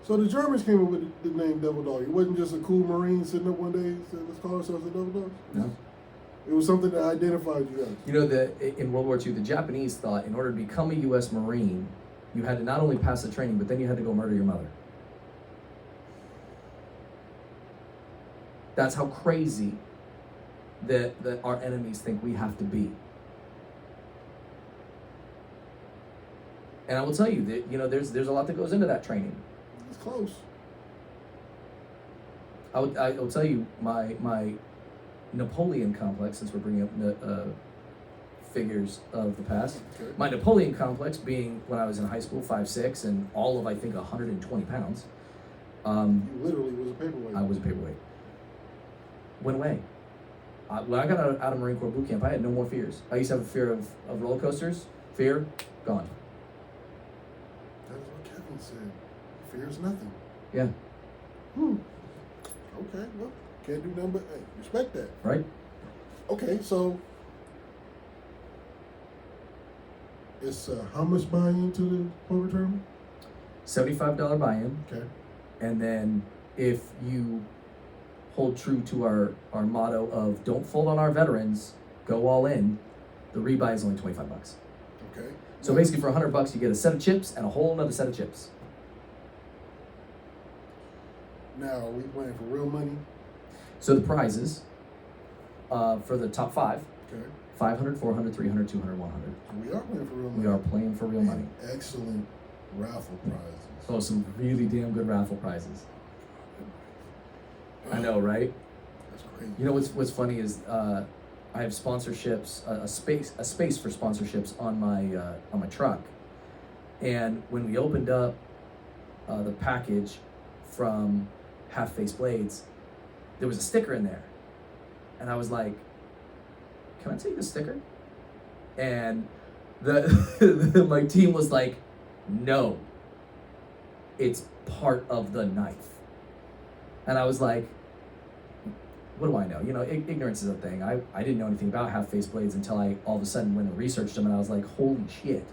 So the Germans came up with the name Devil Dog. It wasn't just a cool Marine sitting up one day and said, "Let's call ourselves the Devil Dogs." No. It was something that identified you guys. You know, in World War II, the Japanese thought in order to become a U.S. Marine, you had to not only pass the training, but then you had to go murder your mother. That's how crazy that our enemies think we have to be. And I will tell you that, you know, there's a lot that goes into that training. It's close. I will tell you my Napoleon complex, since we're bringing up figures of the past. Okay. My Napoleon complex being when I was in high school, 5'6", and all of I think 120 pounds. You literally was a paperweight. I was a paperweight. Went away. When I got out of Marine Corps boot camp, I had no more fears. I used to have a fear of roller coasters. Fear, gone. That is what Kevin said. Fear is nothing. Yeah. Okay, well, can't do nothing but hey, respect that. Right? Okay, so it's how much buy-in to the Corps tournament? $75 buy-in. Okay. And then if you hold true to our motto of don't fold on our veterans, go all in, the rebuy is only $25. Okay. So basically for $100 you get a set of chips and a whole nother set of chips. Now, are we playing for real money? So the prizes for the top 5, Okay. 500, 400, 300, 200, 100. So we are playing for real money. We are playing for real money. Excellent raffle prizes. Oh, some really damn good raffle prizes. I know, right? That's crazy. You know what's funny is I have sponsorships, a space for sponsorships on my truck, and when we opened up the package from Half Face Blades, there was a sticker in there, and I was like, "Can I take the sticker?" And my team was like, "No, it's part of the knife." And I was like, what do I know? You know, ignorance is a thing. I didn't know anything about Half Face Blades until I all of a sudden went and researched them, and I was like, holy shit,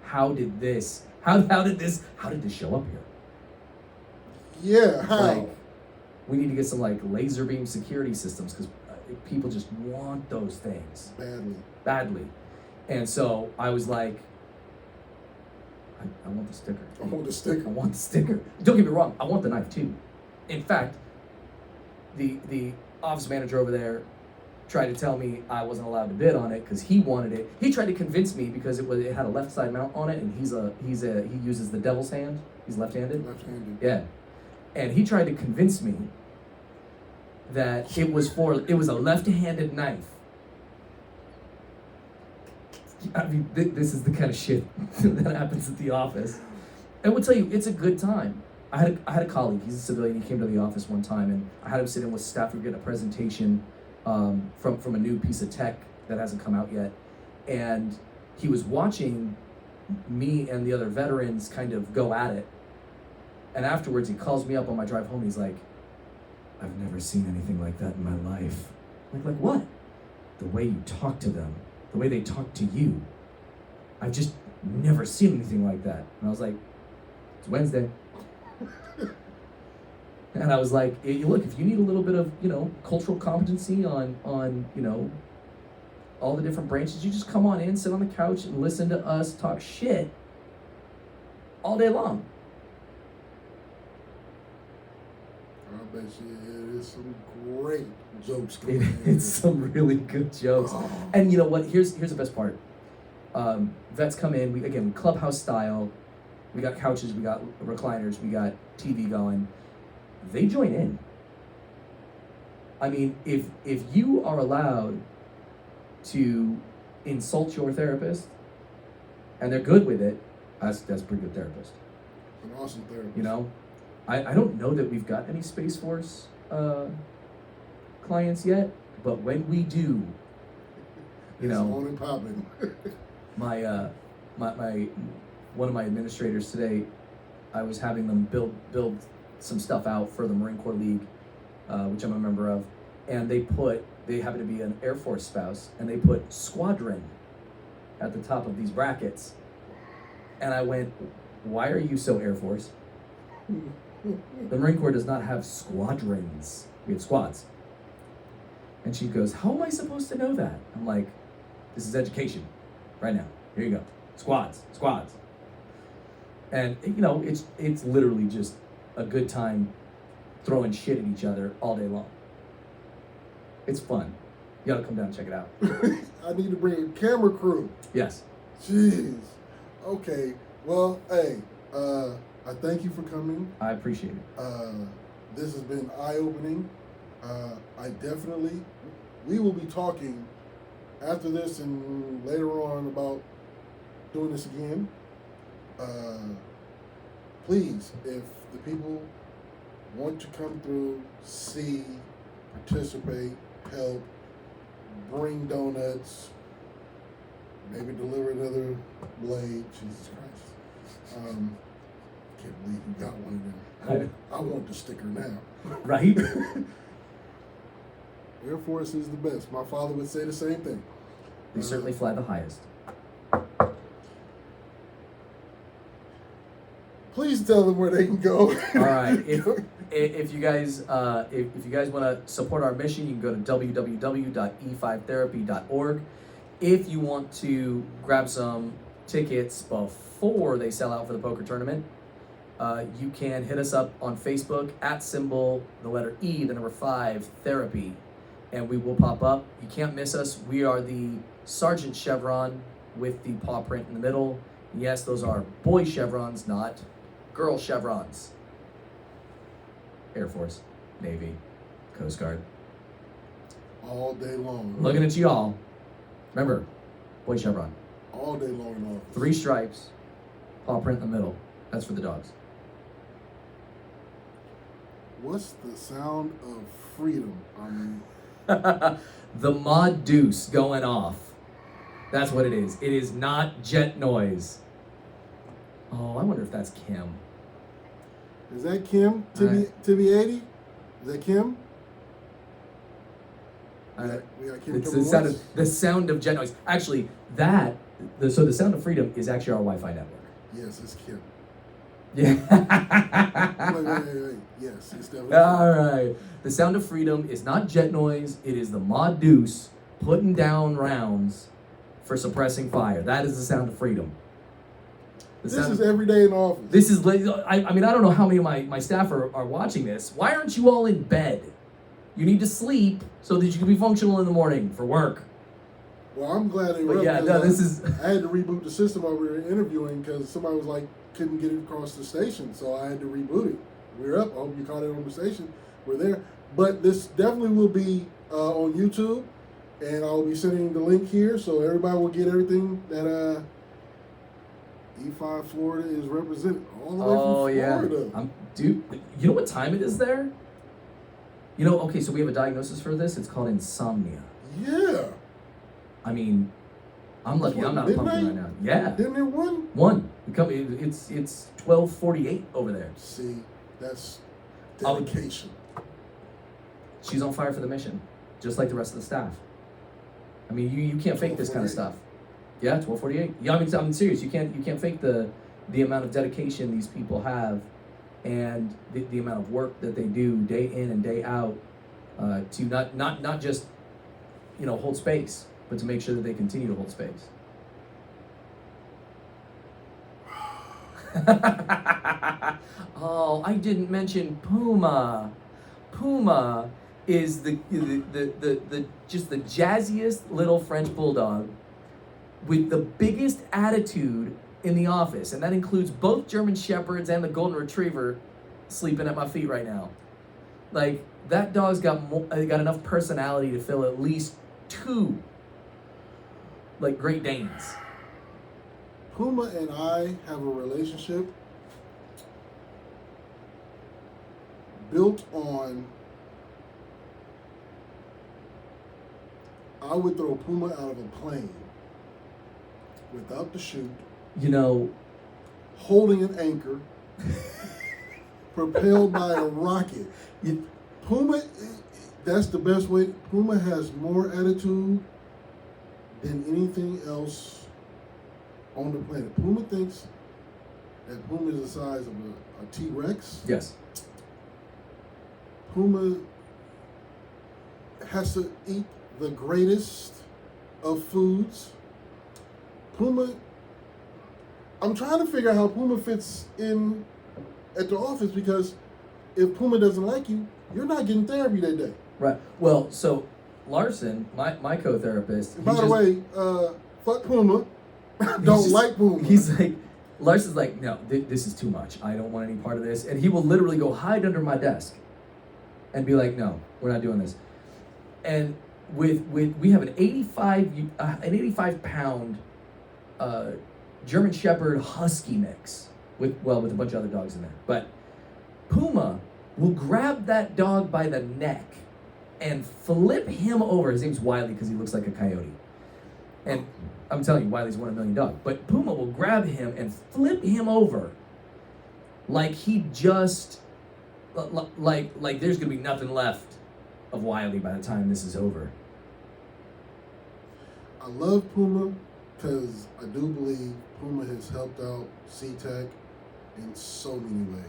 how did this show up here? Yeah, how? Like, we need to get some like laser beam security systems because people just want those things badly. And so I was like, I want the sticker. I want the sticker. I want the sticker. Don't get me wrong, I want the knife too. In fact, the office manager over there tried to tell me I wasn't allowed to bid on it because he wanted it. He tried to convince me because it had a left side mount on it, and he uses the devil's hand. He's left-handed. Left-handed. Yeah, and he tried to convince me that it was a left-handed knife. I mean, this is the kind of shit that happens at the office. I will tell you, it's a good time. I had a colleague, he's a civilian, he came to the office one time, and I had him sit in with staff. We were getting a presentation from a new piece of tech that hasn't come out yet, and he was watching me and the other veterans kind of go at it, and afterwards he calls me up on my drive home, he's like, I've never seen anything like that in my life. Like what? The way you talk to them, the way they talk to you. I've just never seen anything like that. And I was like, it's Wednesday. And I was like, hey, look, if you need a little bit of, you know, cultural competency on, you know, all the different branches, you just come on in, sit on the couch, and listen to us talk shit all day long. I bet Yeah, there's some great jokes going on. It's some really good jokes. Oh. And you know what? Here's the best part. Vets come in. We clubhouse style. We got couches. We got recliners. We got TV going. They join in. I mean, if you are allowed to insult your therapist, and they're good with it, that's a pretty good therapist. An awesome therapist. You know, I don't know that we've got any Space Force clients yet, but when we do, you It's know, on and popping. my one of my administrators today, I was having them build some stuff out for the Marine Corps League, which I'm a member of, and they happen to be an Air Force spouse, and they put squadron at the top of these brackets, and I went, why are you so Air Force? The Marine Corps does not have squadrons. We have squads. And she goes, how am I supposed to know that? I'm like, this is education right now. Here you go. Squads. And you know, it's literally just a good time throwing shit at each other all day long. It's fun. You gotta come down and check it out. I need to bring a camera crew. Yes. Jeez. Okay. Well, hey, I thank you for coming. I appreciate it. This has been eye-opening. We will be talking after this and later on about doing this again. Please, if the people want to come through, see, participate, help, bring donuts, maybe deliver another blade. Jesus Christ. Can't believe you got one of them. I want the sticker now. Right? Air Force is the best. My father would say the same thing. They certainly fly the highest. Please tell them where they can go. All right. If you guys want to support our mission, you can go to www.e5therapy.org. If you want to grab some tickets before they sell out for the poker tournament, you can hit us up on Facebook @ the letter E, the number 5 therapy, and we will pop up. You can't miss us. We are the Sergeant Chevron with the paw print in the middle. Yes, those are boy chevrons, not girl chevrons. Air Force, Navy, Coast Guard. All day long. Looking at you all. Remember, boy chevron. All day long in office. 3 stripes, paw print in the middle. That's for the dogs. What's the sound of freedom? The mod deuce going off. That's what it is. It is not jet noise. Oh, I wonder if that's Kim. Is that Kim? Tibby 80? Is that Kim? We got Kim It's coming the sound of jet noise. Actually, the sound of freedom is actually our Wi-Fi network. Yes, it's Kim. Yeah. Wait. Yes, it's definitely All right. The sound of freedom is not jet noise. It is the mod deuce putting down rounds for suppressing fire. That is the sound of freedom. This is every day in office. This is, I mean, I don't know how many of my staff are watching this. Why aren't you all in bed? You need to sleep so that you can be functional in the morning for work. Well, I'm glad they were. But yeah, no, this is. I had to reboot the system while we were interviewing because somebody was like, couldn't get it across the station, so I had to reboot it. We're up. I hope you caught it on the station. We're there. But this definitely will be on YouTube, and I'll be sending the link here so everybody will get everything that E5 Florida is represented all the way from Florida. Yeah. Dude, you know what time it is there? You know, okay, so we have a diagnosis for this. It's called insomnia. Yeah. I mean, I'm lucky I'm not pumping right now. Yeah. Didn't it one? One. It's 12:48 over there. See, that's dedication. She's on fire for the mission, just like the rest of the staff. I mean, you can't fake this kind of stuff. Yeah, 12:48. Yeah, I mean, I'm serious. You can't fake the amount of dedication these people have, and the amount of work that they do day in and day out to not just hold space, but to make sure that they continue to hold space. Oh, I didn't mention Puma. Puma is the just the jazziest little French bulldog with the biggest attitude in the office, and that includes both German Shepherds and the Golden Retriever sleeping at my feet right now. Like, that dog's got enough personality to fill at least 2 like Great Danes. Puma and I have a relationship built on, I would throw Puma out of a plane without the chute, You know, holding an anchor, propelled by a rocket. Puma, that's the best way. Puma has more attitude than anything else on the planet. Puma thinks that Puma is the size of a T-Rex. yes. Puma has to eat the greatest of foods. Puma, I'm trying to figure out how Puma fits in at the office, because if Puma doesn't like you, you're not getting therapy that day. Right. Well, so Larson, my co-therapist. By the way, fuck Puma. Don't like Puma. He's like, Larson's like, no, this is too much. I don't want any part of this. And he will literally go hide under my desk and be like, no, we're not doing this. And we have an 85 pound German Shepherd Husky mix with a bunch of other dogs in there. But Puma will grab that dog by the neck and flip him over. His name's Wiley because he looks like a coyote. And I'm telling you, Wiley's 1 in a million dog. But Puma will grab him and flip him over like he just, like there's gonna be nothing left of Wiley by the time this is over. I love Puma because I do believe Puma has helped out SeaTac in so many ways.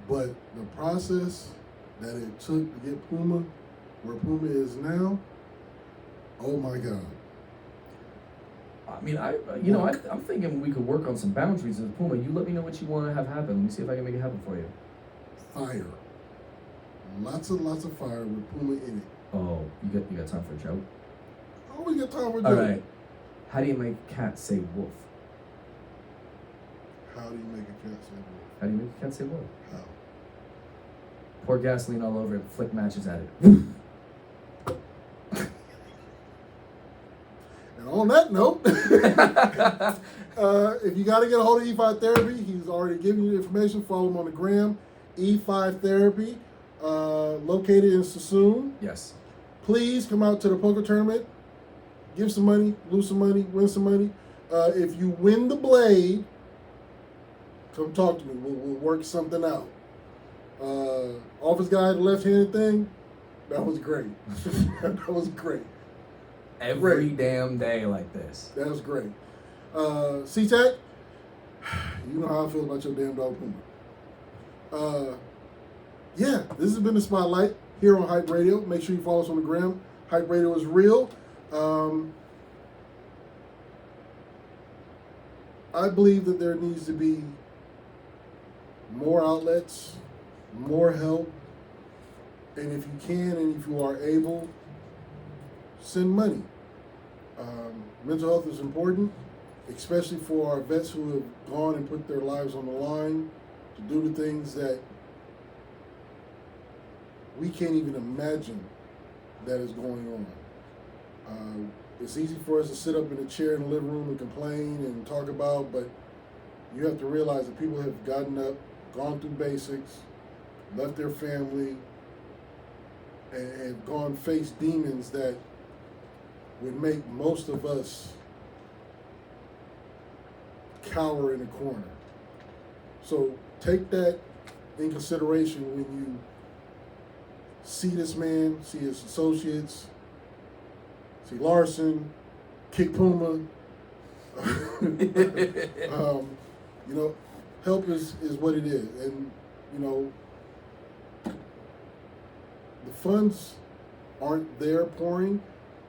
But the process that it took to get Puma where Puma is now, oh my God. I mean, I'm thinking we could work on some boundaries with Puma. You let me know what you want to have happen. Let me see if I can make it happen for you. Fire. Lots of fire with Puma in it. Oh, you got time for a joke? Oh, we got time for All that. right. How do you make a cat say wolf? How do you make a cat say wolf? How do you make a cat say wolf? How? Pour gasoline all over it, flick matches at it. And on that note, if you got to get a hold of E5 Therapy, he's already given you the information. Follow him on the gram, E5 Therapy, located in Sassoon. Yes. Please come out to the poker tournament. Give some money, lose some money, win some money. If you win the blade, come talk to me. We'll work something out. Office guy, the left-handed thing, that was great. That was great. Every damn day like this. That was great. SeaTac, you know how I feel about your damn dog Puma. Yeah, this has been the Spotlight here on Hype Radio. Make sure you follow us on the gram. Hype Radio is real. I believe that there needs to be more outlets, more help, and if you can and if you are able, send money. Mental health is important, especially for our vets who have gone and put their lives on the line to do the things that we can't even imagine that is going on. It's easy for us to sit up in a chair in the living room and complain and talk about, but you have to realize that people have gotten up, gone through basics, left their family, and gone face demons that would make most of us cower in a corner. So take that in consideration when you see this man, see his associates, see Larson, kick Puma. Help is what it is. And, the funds aren't there pouring,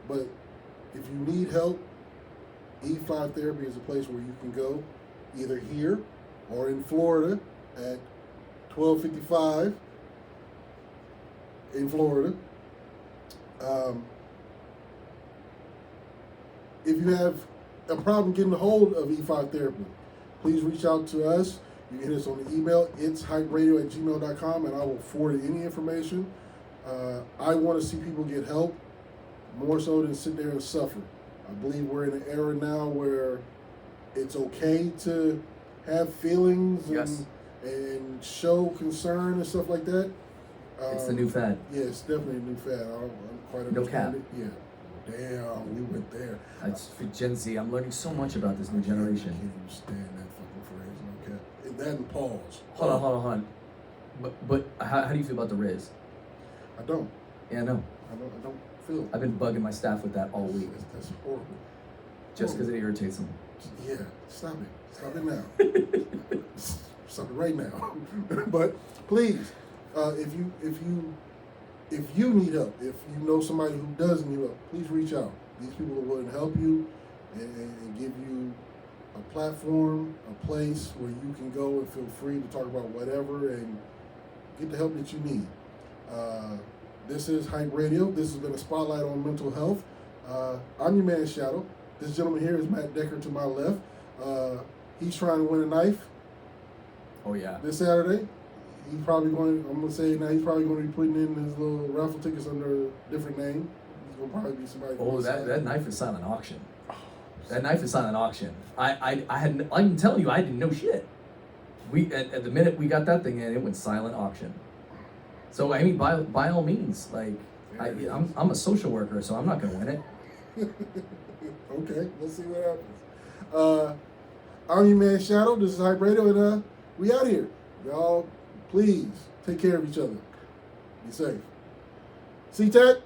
but if you need help, E5 Therapy is a place where you can go, either here or in Florida at 1255 in Florida. If you have a problem getting a hold of E5 Therapy, please reach out to us. You can hit us on the email, itshyperadio@gmail.com, and I will forward any information. I want to see people get help more so than sit there and suffer. I believe we're in an era now where it's okay to have feelings Yes. and show concern and stuff like that. It's the new fad. Yeah, it's definitely a new fad. I don't quite No understand cap. it. Yeah. Damn, we went there. It's for Gen Z. I'm learning so much about this new I generation. can't even stand that fucking phrase. No cap. And that and pause. Hold on. But how do you feel about the Riz? I don't. Yeah, I know. I don't feel. I've been bugging my staff with that all week, That's horrible. just because it irritates them. Yeah, stop it. Stop it now. Stop it right now. But please, if you need help, if you know somebody who does need help, please reach out. These people are willing to help you and give you a platform, a place where you can go and feel free to talk about whatever and get the help that you need. This is Hype Radio. This has been a spotlight on mental health. I'm your man, Shadow. This gentleman here is Matt Decker to my left. He's trying to win a knife Oh yeah. this Saturday. He's probably going, I'm going to say now, he's probably going to be putting in his little raffle tickets under a different name. He's going to probably be somebody. Oh, that knife is silent auction. That knife is silent auction. I'm telling you, I didn't know shit. We at the minute we got that thing in, it went silent auction. So I mean, by all means, like I'm a social worker, so I'm not gonna win it. Okay, let's see what happens. I'm your man Shadow. This is Hype Radio, and we out here. Y'all, please take care of each other. Be safe. C-Tech.